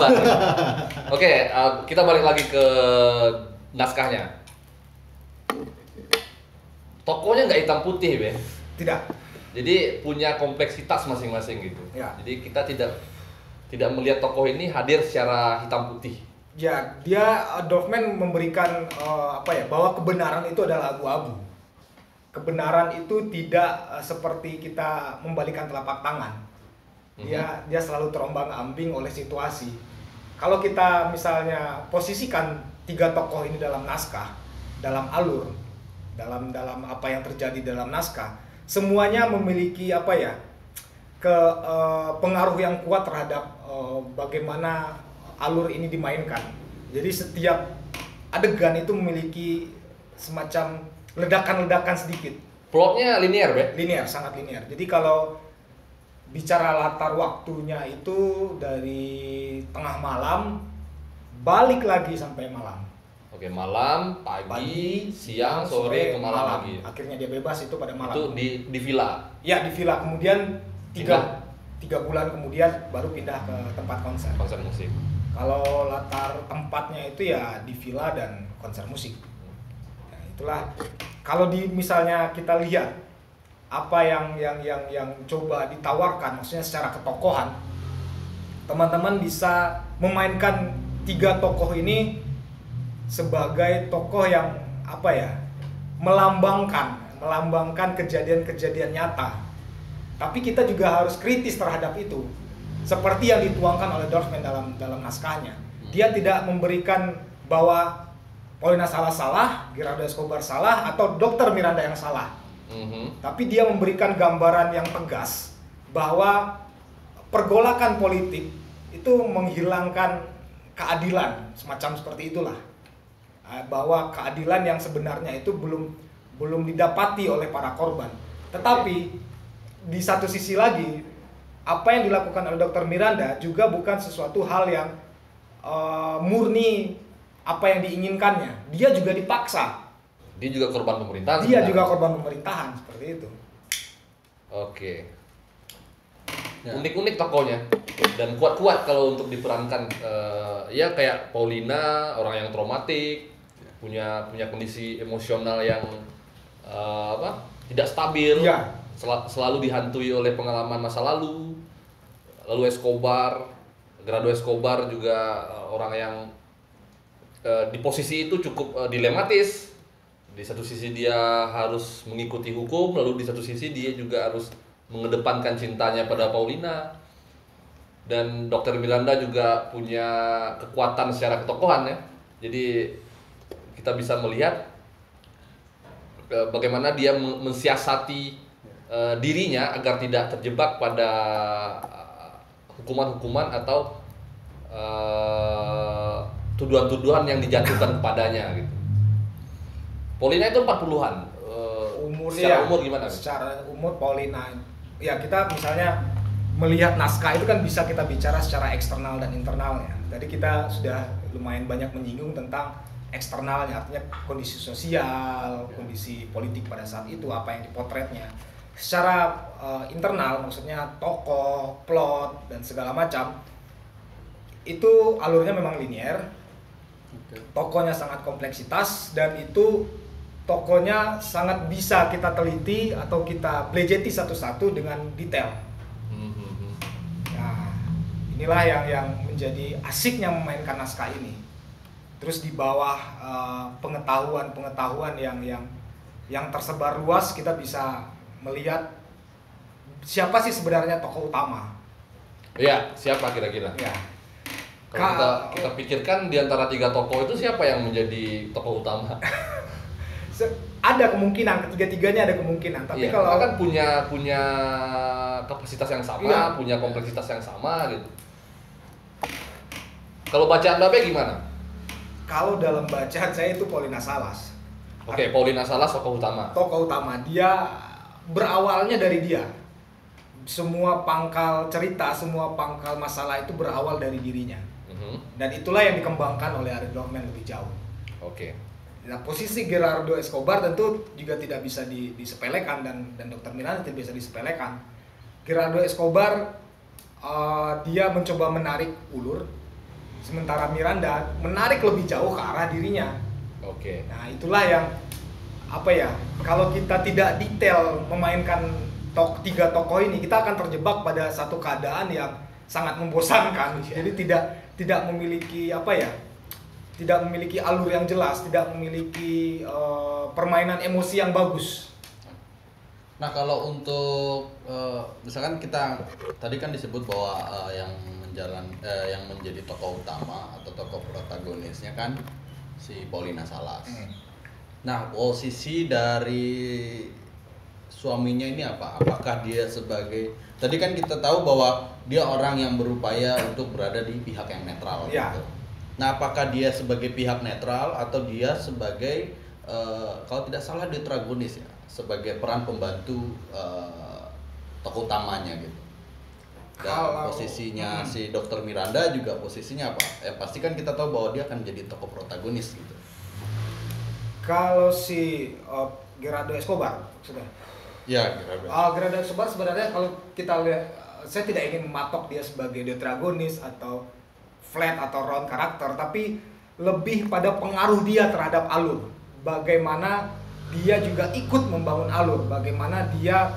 Oke, kita balik lagi ke naskahnya. Tokohnya nggak hitam putih, Be? Tidak. Jadi punya kompleksitas masing-masing gitu. Ya. Jadi kita tidak melihat tokoh ini hadir secara hitam putih. Ya, Dorfman memberikan bahwa kebenaran itu adalah abu-abu. Kebenaran itu tidak seperti kita membalikan telapak tangan. Dia selalu terombang-ambing oleh situasi. Kalau kita misalnya posisikan 3 tokoh ini dalam naskah, dalam alur, dalam apa yang terjadi dalam naskah, semuanya memiliki pengaruh yang kuat terhadap bagaimana alur ini dimainkan. Jadi setiap adegan itu memiliki semacam ledakan-ledakan sedikit. Plotnya linear, Be? Linear, sangat linear. Jadi kalau bicara latar waktunya itu dari tengah malam balik lagi sampai malam. Oke, malam, pagi, siang, sore, ke malam lagi. Akhirnya dia bebas itu pada malam. Itu di villa. Ya, di villa. Kemudian 3 bulan kemudian baru pindah ke tempat konser. Konser musik. Kalau latar tempatnya itu ya di villa dan konser musik. Nah, itulah kalau misalnya kita lihat apa yang coba ditawarkan, maksudnya secara ketokohan, teman-teman bisa memainkan 3 tokoh ini sebagai tokoh yang melambangkan kejadian-kejadian nyata Tapi kita juga harus kritis terhadap itu. Seperti yang dituangkan oleh Dorfman dalam naskahnya. Dia tidak memberikan bahwa Paulina salah, Gerardo Escobar salah, atau Dr. Miranda yang salah. Tapi dia memberikan gambaran yang tegas bahwa pergolakan politik itu menghilangkan keadilan, semacam seperti itulah. Bahwa keadilan yang sebenarnya itu belum didapati oleh para korban. Tetapi di satu sisi lagi, apa yang dilakukan oleh Dr. Miranda juga bukan sesuatu hal yang murni apa yang diinginkannya. Dia juga dipaksa. Dia juga korban pemerintahan. Dia juga korban pemerintahan, seperti itu. Oke. Unik-unik tokohnya dan kuat-kuat kalau untuk diperankan. Ya kayak Paulina, orang yang traumatik, punya kondisi emosional yang tidak stabil, Ya. Selalu dihantui oleh pengalaman masa lalu. Lalu Gerardo Escobar juga orang yang di posisi itu cukup dilematis. Di satu sisi dia harus mengikuti hukum, lalu di satu sisi dia juga harus mengedepankan cintanya pada Paulina. Dan Dr. Miranda juga punya kekuatan secara ketokohan ya. Jadi kita bisa melihat bagaimana dia mensiasati dirinya agar tidak terjebak pada hukuman-hukuman atau tuduhan-tuduhan yang dijatuhkan kepadanya gitu. Paulina itu 40-an. Secara umur gimana? Secara umur Paulina, ya kita misalnya melihat naskah itu kan bisa kita bicara secara eksternal dan internalnya. Tadi kita sudah lumayan banyak menyinggung tentang eksternalnya, artinya kondisi sosial, kondisi politik pada saat itu, apa yang dipotretnya. Secara internal, maksudnya tokoh, plot, dan segala macam, itu alurnya memang linier. Tokohnya sangat kompleksitas, dan itu tokohnya sangat bisa kita teliti atau kita belejeti satu-satu dengan detail. Nah, inilah yang menjadi asiknya memainkan naskah ini. Terus di bawah pengetahuan yang tersebar luas, kita bisa melihat siapa sih sebenarnya tokoh utama. Iya, siapa kira-kira? Ya. Kalau kita pikirkan di antara 3 tokoh itu siapa yang menjadi tokoh utama? Ada kemungkinan, ketiga-tiganya ada kemungkinan. Tapi iya, kalau kan punya kapasitas yang sama, iya, punya kompleksitas yang sama gitu. Kalau bacaan Babe gimana? Kalau dalam bacaan saya itu Paulina Salas. Oke, Paulina Salas tokoh utama. Tokoh utama, dia berawalnya dari dia. Semua pangkal cerita, semua pangkal masalah itu berawal dari dirinya. Dan itulah yang dikembangkan oleh Ariel Dorfman lebih jauh. Oke. Nah, posisi Gerardo Escobar tentu juga tidak bisa disepelekan, dan Dr. Miranda tidak bisa disepelekan. Gerardo Escobar dia mencoba menarik ulur, sementara Miranda menarik lebih jauh ke arah dirinya. Oke. Nah, itulah yang kalau kita tidak detail memainkan 3 tokoh ini, kita akan terjebak pada satu keadaan yang sangat membosankan. Jadi tidak memiliki tidak memiliki alur yang jelas, tidak memiliki permainan emosi yang bagus. Nah, kalau untuk misalkan kita tadi kan disebut bahwa yang menjadi tokoh utama atau tokoh protagonisnya kan si Paulina Salas. Nah, posisi dari suaminya ini apa? Apakah dia sebagai, tadi kan kita tahu bahwa dia orang yang berupaya untuk berada di pihak yang netral gitu. Nah, apakah dia sebagai pihak netral atau dia sebagai kalau tidak salah detragonis ya, sebagai peran pembantu tokoh utamanya gitu. Dan posisinya si Dr. Miranda juga posisinya apa? Pasti kan kita tahu bahwa dia akan jadi tokoh protagonis gitu. Kalau si Gerardo Escobar sudah. Ya, Gerardo. Gerardo Escobar sebenarnya kalau kita lihat, saya tidak ingin mematok dia sebagai detragonis atau flat atau round karakter, tapi lebih pada pengaruh dia terhadap alur. Bagaimana dia juga ikut membangun alur, bagaimana dia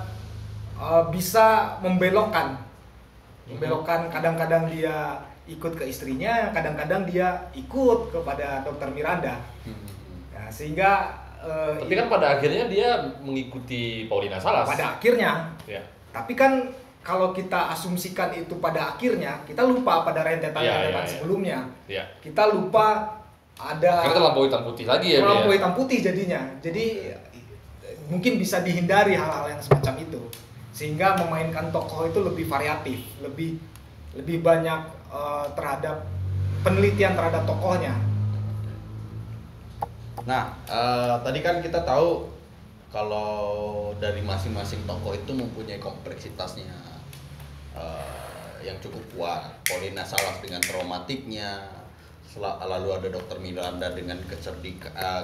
bisa membelokkan, kadang-kadang dia ikut ke istrinya, kadang-kadang dia ikut kepada Dr. Miranda. Nah, sehingga tapi kan pada akhirnya dia mengikuti Paulina Salas. Pada akhirnya. Ya. Tapi kan kalau kita asumsikan itu pada akhirnya, kita lupa pada rentetan-rentetan sebelumnya. Iya. Kita lupa ada Karena terlampau hitam putih lagi ya. terlampau hitam putih jadinya. Jadi mungkin bisa dihindari hal-hal yang semacam itu. Sehingga memainkan tokoh itu lebih variatif, lebih banyak terhadap penelitian terhadap tokohnya. Nah, tadi kan kita tahu kalau dari masing-masing tokoh itu mempunyai kompleksitasnya yang cukup kuat. Paulina Salas dengan traumatiknya, lalu ada Dr. Miranda dengan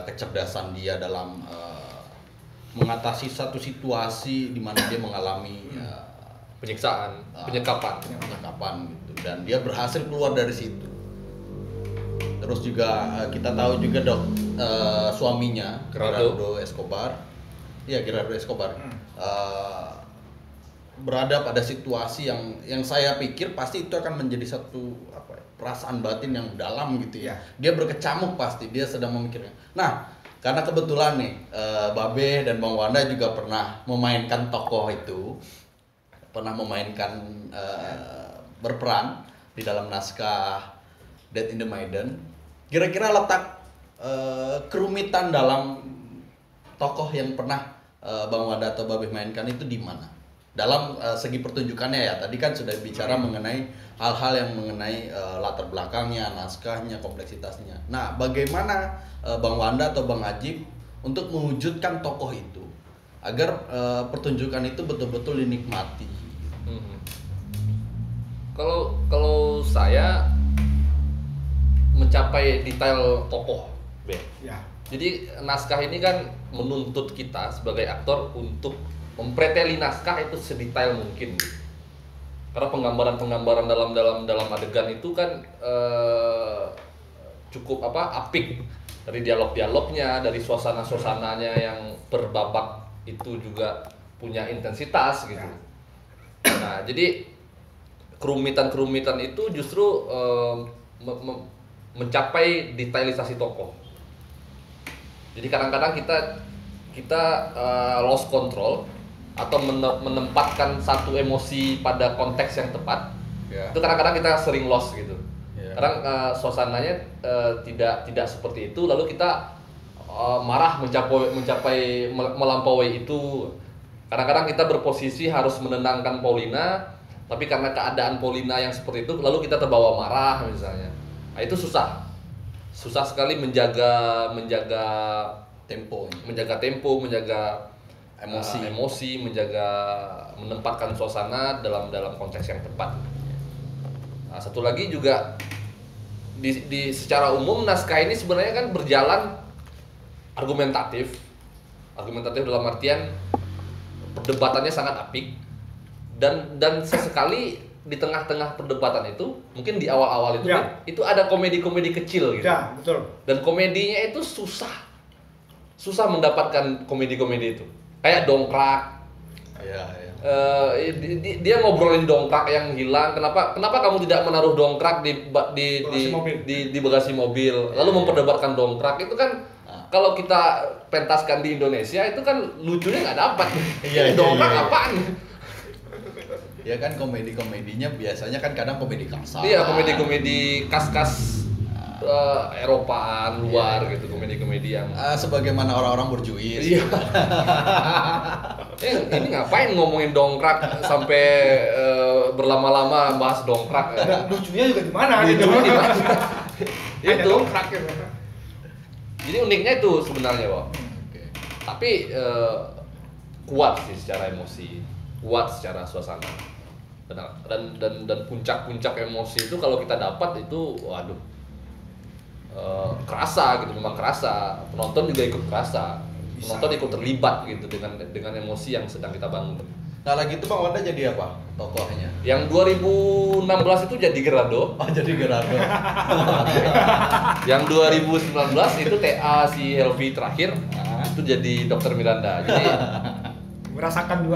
kecerdasan dia dalam mengatasi satu situasi di mana dia mengalami penyiksaan, penyekapan gitu, dan dia berhasil keluar dari situ. Terus juga kita tahu juga suaminya Gerardo Escobar, berada pada situasi yang saya pikir pasti itu akan menjadi satu perasaan batin yang dalam gitu ya. Dia berkecamuk pasti, dia sedang memikirkan. Nah, karena kebetulan nih Babe dan Bang Wanda juga pernah memainkan tokoh itu, berperan di dalam naskah Death in the Maiden. Kira-kira letak kerumitan dalam tokoh yang pernah Bang Wanda atau Babe mainkan itu di mana? Dalam segi pertunjukannya ya, tadi kan sudah bicara mengenai hal-hal yang mengenai latar belakangnya, naskahnya, kompleksitasnya. Nah, bagaimana Bang Wanda atau Bang Ajib untuk mewujudkan tokoh itu agar pertunjukan itu betul-betul dinikmati? Kalau saya mencapai detail tokoh, Ya. Jadi naskah ini kan menuntut kita sebagai aktor untuk mempreteli naskah itu sedetail mungkin. Karena penggambaran dalam adegan itu kan cukup apik, dari dialognya, dari suasana-suasananya yang berbabak itu juga punya intensitas gitu. Nah, jadi kerumitan itu justru mencapai detailisasi tokoh. Jadi kadang-kadang kita lost control atau menempatkan satu emosi pada konteks yang tepat. Itu kadang-kadang kita sering lost gitu. Kadang suasananya tidak seperti itu, lalu kita marah mencapai melampaui itu. Kadang-kadang kita berposisi harus menenangkan Paulina, tapi karena keadaan Paulina yang seperti itu, lalu kita terbawa marah misalnya. Nah, itu susah sekali menjaga tempo, menjaga emosi, menempatkan suasana dalam konteks yang tepat. Nah, satu lagi juga di secara umum naskah ini sebenarnya kan berjalan argumentatif dalam artian perdebatannya sangat apik, dan sesekali di tengah-tengah perdebatan itu, mungkin di awal-awal itu itu ada komedi-komedi kecil gitu. Ya, betul. Dan komedinya itu susah mendapatkan komedi-komedi itu. Kayak dongkrak. Dia ngobrolin dongkrak yang hilang. Kenapa kamu tidak menaruh dongkrak di bagasi mobil, lalu memperdebatkan dongkrak itu kan. Kalau kita pentaskan di Indonesia itu kan lucunya nggak dapat. Dongkrak apaan? Ya kan komedi-komedinya biasanya kan kadang komedi kasar. Iya, komedi-komedi kas-kas Eropaan luar gitu, komedi-komedi yang sebagaimana orang-orang berjuis. Iya. Ini ngapain ngomongin dongkrak sampai berlama-lama bahas dongkrak? Dan lucunya juga di mana? Itu. Dongkrak ya. Jadi uniknya itu sebenarnya, Pak. Tapi kuat sih secara emosi, kuat secara suasana. Dan puncak-puncak emosi itu kalau kita dapat itu, waduh, kerasa gitu, memang kerasa. Penonton juga ikut kerasa, penonton ikut terlibat gitu dengan emosi yang sedang kita bangun. Nah, lagi itu Bang Wanda jadi apa tokohnya? Yang 2016 itu jadi Gerardo. Oh, jadi Gerardo. Yang 2019 itu TA si Helvi terakhir, itu jadi Dr. Miranda. Jadi merasakan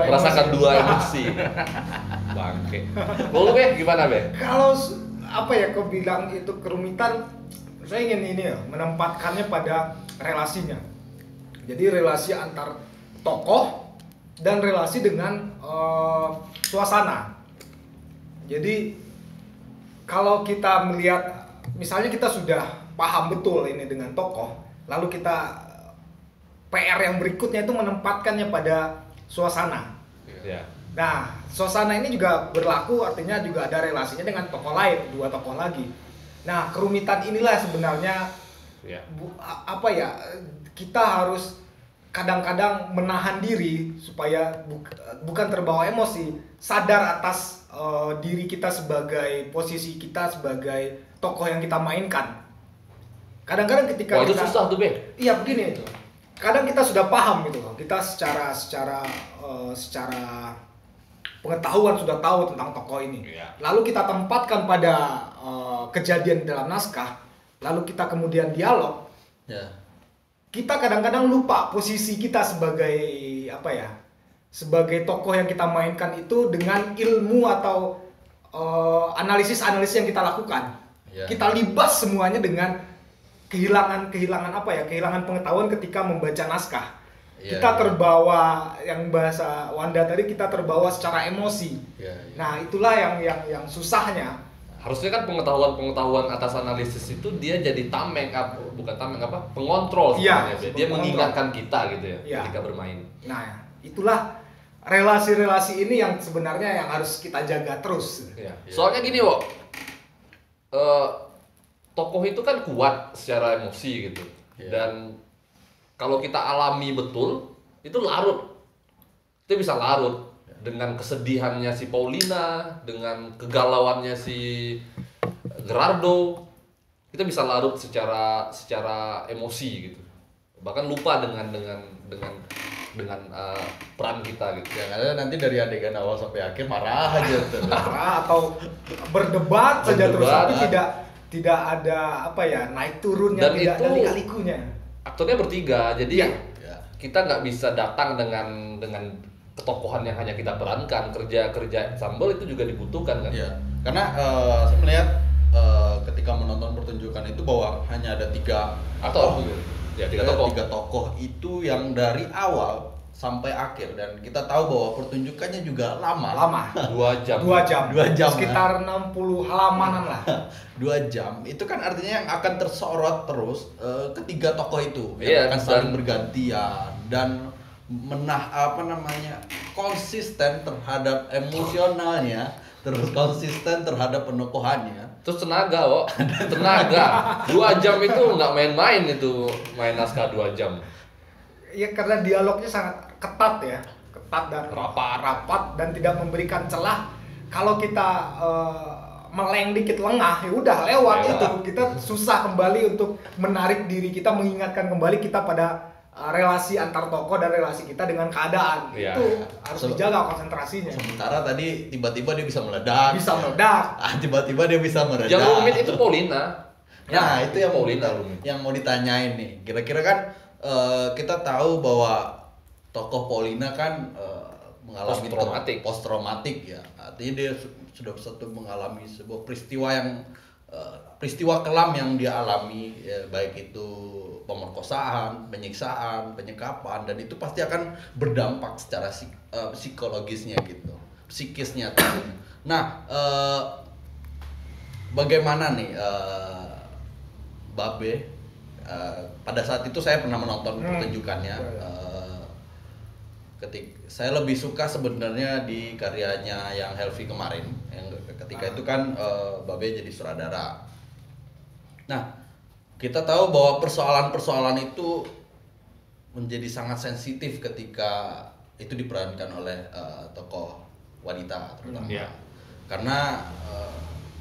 dua emosi. Bangke. Lu Be, gimana Be? Kalau kau bilang itu kerumitan, saya ingin menempatkannya pada relasinya. Jadi relasi antar tokoh dan relasi dengan suasana. Jadi kalau kita melihat, misalnya kita sudah paham betul ini dengan tokoh, lalu kita PR yang berikutnya itu menempatkannya pada suasana. Ya. Nah, suasana ini juga berlaku, artinya juga ada relasinya dengan tokoh lain, dua tokoh lagi. Nah, kerumitan inilah sebenarnya kita harus kadang-kadang menahan diri supaya bukan terbawa emosi, sadar atas diri kita sebagai posisi kita sebagai tokoh yang kita mainkan. Kadang-kadang ketika itu kita, susah tuh, Be. Iya, begini itu. Kadang kita sudah paham gitu loh. Kita secara pengetahuan sudah tahu tentang tokoh ini. Iya. Lalu kita tempatkan pada kejadian dalam naskah, lalu kita kemudian dialog. Ya. Kita kadang-kadang lupa posisi kita sebagai sebagai tokoh yang kita mainkan itu dengan ilmu atau analisis-analisis yang kita lakukan. Ya. Kita libas semuanya dengan kehilangan pengetahuan ketika membaca naskah. Ya, Kita ya. terbawa, yang bahasa Wanda tadi, kita terbawa secara emosi. Ya, ya. Nah, itulah yang susahnya. Harusnya kan pengetahuan atas analisis itu dia jadi pengontrol Iya, sebenarnya. Dia pengontrol. mengingatkan kita gitu ya Iya. ketika bermain. Nah, itulah relasi-relasi ini yang sebenarnya yang harus kita jaga terus. Iya. Soalnya gini, Wo. Tokoh itu kan kuat secara emosi gitu. Iya. Dan kalau kita alami betul, itu larut. Itu bisa larut dengan kesedihannya si Paulina, dengan kegalauannya si Gerardo. Kita bisa larut secara emosi gitu. Bahkan lupa dengan peran kita gitu. Yang ada nanti dari adegan awal sampai akhir marah aja tuh. Marah atau berdebat saja terus, Berdebat. tapi tidak ada naik turunnya, Dan tidak itu ada lika-likunya. Aktornya bertiga, jadi Iya. Ya. kita nggak bisa datang dengan ketokohan yang hanya kita perankan. Kerja ensemble itu juga dibutuhkan kan. Iya. Karena saya melihat ketika menonton pertunjukan itu bahwa hanya ada 3 Atau ya tiga tokoh. 3 tokoh itu yang dari awal sampai akhir, dan kita tahu bahwa pertunjukannya juga lama. 2 jam. 2 jam. 2 jam, Sekitar 60 halamanan lah. 2 jam itu kan artinya yang akan tersorot terus ketiga tokoh itu Iya, yang akan saling dan- bergantian dan konsisten terhadap emosionalnya, terus konsisten terhadap penokohannya. Terus tenaga, Wo. Tenaga. 2 jam itu nggak main-main itu, main naskah 2 jam. Ya karena dialognya sangat ketat ya, ketat dan rapat dan tidak memberikan celah. Kalau kita meleng dikit, lengah, ya udah lewat Lewat. itu. Kita susah kembali untuk menarik diri kita, mengingatkan kembali kita pada relasi antar tokoh dan relasi kita dengan keadaan. Iya. Itu harus dijaga konsentrasinya. Sementara tadi tiba-tiba dia bisa meledak. Bisa meledak. Tiba-tiba dia bisa meredak. Yang rumit itu Paulina. Nah, itu yang Paulina rumit. yang mau ditanyain nih. Kira-kira kan kita tahu bahwa tokoh Paulina kan mengalami post traumatik ya. Artinya dia sudah satu mengalami sebuah peristiwa kelam yang dia alami, ya, baik itu pemerkosaan, penyiksaan, penyekapan, dan itu pasti akan berdampak secara psikologisnya gitu, psikisnya tentunya. Nah, bagaimana nih Babe? Pada saat itu saya pernah menonton pertunjukannya. Saya lebih suka sebenarnya di karyanya yang Helvi kemarin, yang ketika itu kan Babe jadi sutradara. Nah, kita tahu bahwa persoalan-persoalan itu menjadi sangat sensitif ketika itu diperankan oleh tokoh wanita terutama. Iya. Karena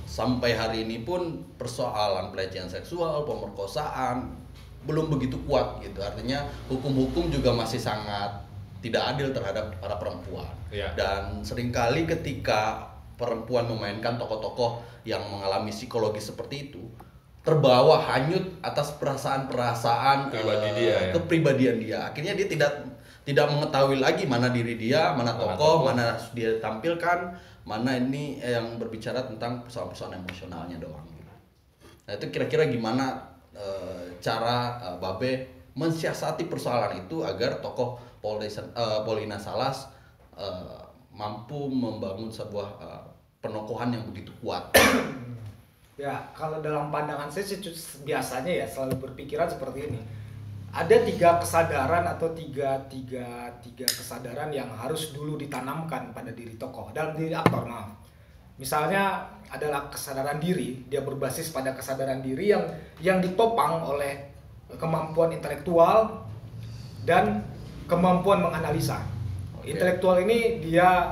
sampai hari ini pun persoalan pelecehan seksual, pemerkosaan belum begitu kuat gitu. Artinya hukum-hukum juga masih sangat tidak adil terhadap para perempuan. Iya. Dan seringkali ketika perempuan memainkan tokoh-tokoh yang mengalami psikologi seperti itu, terbawa hanyut atas perasaan-perasaan kepribadian dia. Akhirnya dia tidak mengetahui lagi mana diri dia, mana tokoh, mana dia tampilkan, mana ini yang berbicara tentang persoalan-persoalan emosionalnya doang. Nah, itu kira-kira gimana cara Babe mensiasati persoalan itu agar tokoh Paulina Salas mampu membangun sebuah penokohan yang begitu kuat. Ya, kalau dalam pandangan saya sih biasanya ya selalu berpikiran seperti ini. Ada 3 kesadaran atau tiga kesadaran yang harus dulu ditanamkan pada diri tokoh, dalam diri aktor, maaf. Misalnya adalah kesadaran diri, dia berbasis pada kesadaran diri yang ditopang oleh kemampuan intelektual dan kemampuan menganalisa. Okay. Intelektual ini dia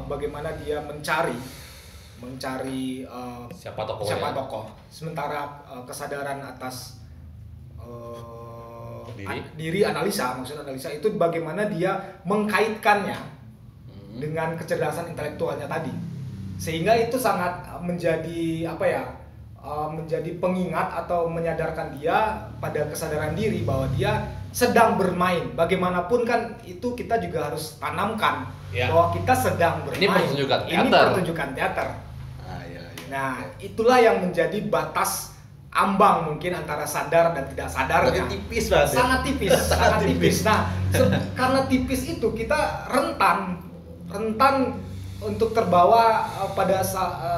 bagaimana dia mencari siapa tokoh. Sementara kesadaran atas diri analisa, maksud analisa itu bagaimana dia mengkaitkannya dengan kecerdasan intelektualnya tadi, sehingga itu sangat menjadi menjadi pengingat atau menyadarkan dia pada kesadaran diri bahwa dia sedang bermain. Bagaimanapun kan itu kita juga harus tanamkan bahwa kita sedang bermain. Ini pertunjukan teater. Nah, itulah yang menjadi batas ambang mungkin antara sadar dan tidak sadarnya. Tipis banget. Sangat tipis. Nah, karena tipis itu kita rentan untuk terbawa pada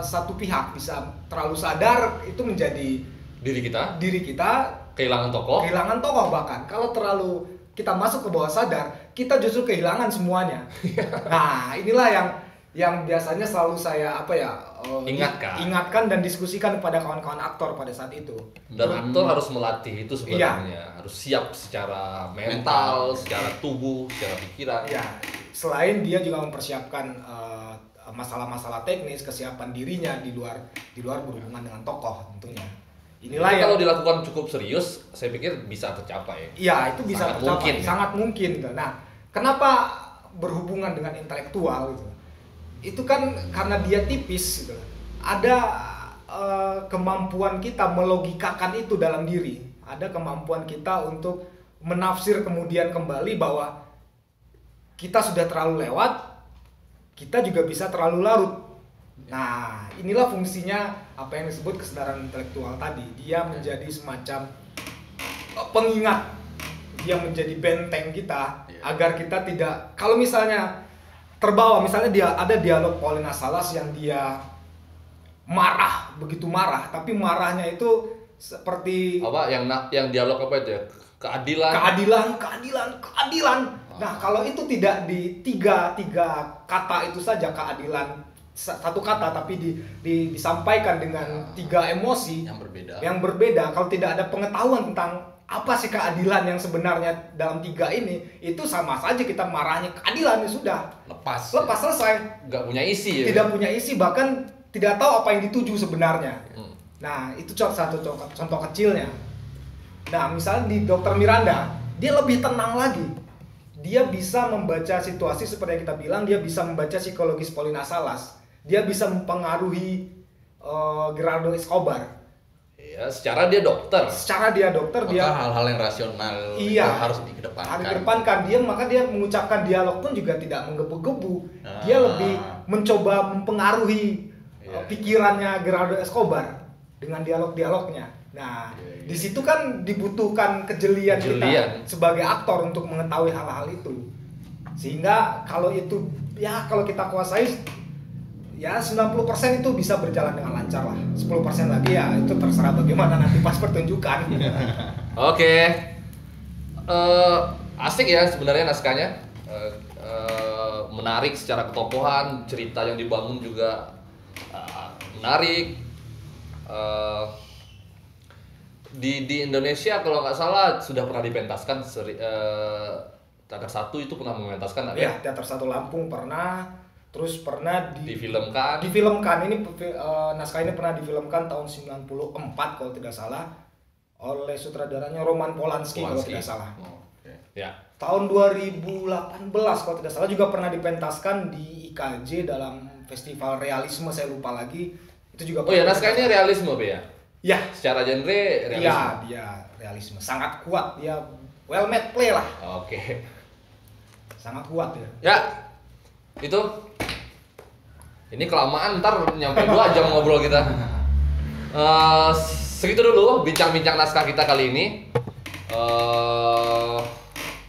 satu pihak, bisa terlalu sadar itu menjadi diri kita kehilangan tokoh bahkan. Kalau terlalu kita masuk ke bawah sadar, kita justru kehilangan semuanya. Nah, inilah yang biasanya selalu saya ingatkan dan diskusikan kepada kawan-kawan aktor pada saat itu. Dan aktor harus melatih itu sebenarnya, harus siap secara mental, secara tubuh, secara pikiran. Ya, selain dia juga mempersiapkan masalah-masalah teknis, kesiapan dirinya di luar berhubungan dengan tokoh tentunya. Inilah kalau dilakukan cukup serius, saya pikir bisa tercapai. Iya, itu bisa tercapai, sangat mungkin. Nah, kenapa berhubungan dengan intelektual gitu? Itu kan karena dia tipis gitu. Ada kemampuan kita melogikakan itu dalam diri. Ada kemampuan kita untuk menafsir kemudian kembali bahwa kita sudah terlalu lewat, kita juga bisa terlalu larut. Nah, inilah fungsinya apa yang disebut kesadaran intelektual tadi. Dia menjadi semacam pengingat, dia menjadi benteng kita agar kita tidak, kalau misalnya terbawa, misalnya dia ada dialog Paulina Salas yang dia marah, begitu marah, tapi marahnya itu seperti yang dialog apa itu ya? Keadilan. Nah, kalau itu tidak di tiga kata itu saja, keadilan satu kata, tapi disampaikan dengan 3 emosi yang berbeda. Kalau tidak ada pengetahuan tentang apa sih keadilan yang sebenarnya dalam 3 ini, itu sama saja kita marahnya keadilan, sudah lepas selesai, nggak punya isi tidak punya isi, bahkan tidak tahu apa yang dituju sebenarnya. Nah, itu satu contoh kecilnya. Nah, misalnya di Dr. Miranda, dia lebih tenang lagi, dia bisa membaca situasi seperti yang kita bilang, dia bisa membaca psikologis Paulina Salas, dia bisa mempengaruhi Gerardo Escobar. Ya, secara dia dokter, dia hal-hal yang rasional harus dikedepankan. Maka dia mengucapkan dialog pun juga tidak menggebu-gebu. Dia lebih mencoba mempengaruhi pikirannya Gerardo Escobar dengan dialognya. Nah, di situ kan dibutuhkan kejelian kita sebagai aktor untuk mengetahui hal-hal itu. Sehingga kalau kita kuasai, ya 90% itu bisa berjalan dengan lancar lah. 10% lagi ya itu terserah bagaimana nanti pas pertunjukan. Oke. Asik ya sebenarnya naskahnya. Menarik secara ketokohan, cerita yang dibangun juga menarik. Di Indonesia kalau nggak salah sudah pernah dipentaskan, Teater 1 itu pernah mementaskan ya? Teater 1 Lampung pernah. Terus pernah difilmkan. Ini naskah ini pernah difilmkan tahun 94 kalau tidak salah oleh sutradaranya Roman Polanski kalau tidak salah. Ya. Tahun 2018 kalau tidak salah juga pernah dipentaskan di IKJ dalam festival realisme, saya lupa lagi. Itu juga. Oh ya, naskah ini realisme ya? Ya. Secara genre realisme. Iya, dia realisme. Sangat kuat, dia well made play lah. Oke. Sangat kuat ya. Ya. Itu. Ini kelamaan, ntar nyampe 2 jam ngobrol kita. Segitu dulu bincang-bincang naskah kita kali ini.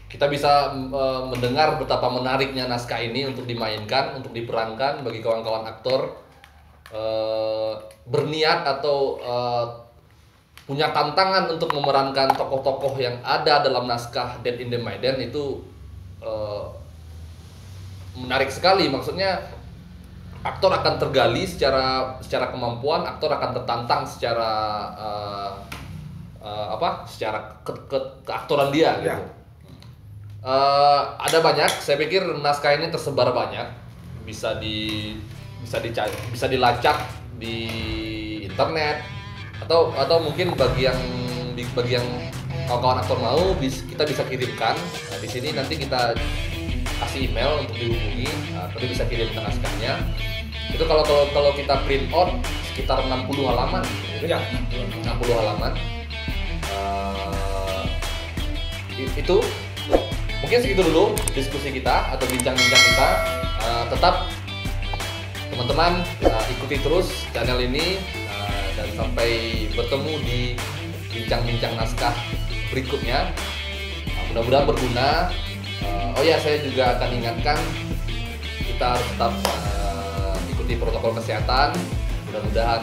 Kita kita bisa mendengar betapa menariknya naskah ini untuk dimainkan, untuk diperankan bagi kawan-kawan aktor berniat atau punya tantangan untuk memerankan tokoh-tokoh yang ada dalam naskah Dead in the Maiden itu menarik sekali. Maksudnya aktor akan tergali secara kemampuan, aktor akan tertantang secara secara keaktoran dia Ya. gitu. Ada banyak, saya pikir naskah ini tersebar banyak, bisa dilacak di internet atau mungkin bagi yang kawan-kawan aktor mau kita bisa kirimkan. Nah, di sini nanti kita kasih email untuk dihubungi, nanti bisa kirimkan naskahnya. Itu kalau kita print out sekitar 60 halaman. Ya, 60 halaman. Itu mungkin segitu dulu diskusi kita atau bincang-bincang kita. Tetap teman-teman ikuti terus channel ini dan sampai bertemu di bincang-bincang naskah berikutnya. Mudah-mudahan berguna. Oh ya, saya juga akan ingatkan kita harus tetap ikuti protokol kesehatan. Mudah-mudahan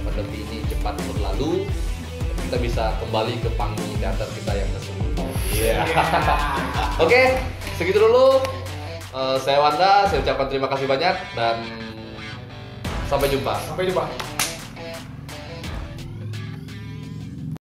pandemi ini cepat berlalu dan kita bisa kembali ke panggung teater kita yang sesungguhnya. Oke, segitu dulu. Saya Wanda, saya ucapkan terima kasih banyak dan sampai jumpa. sampai jumpa.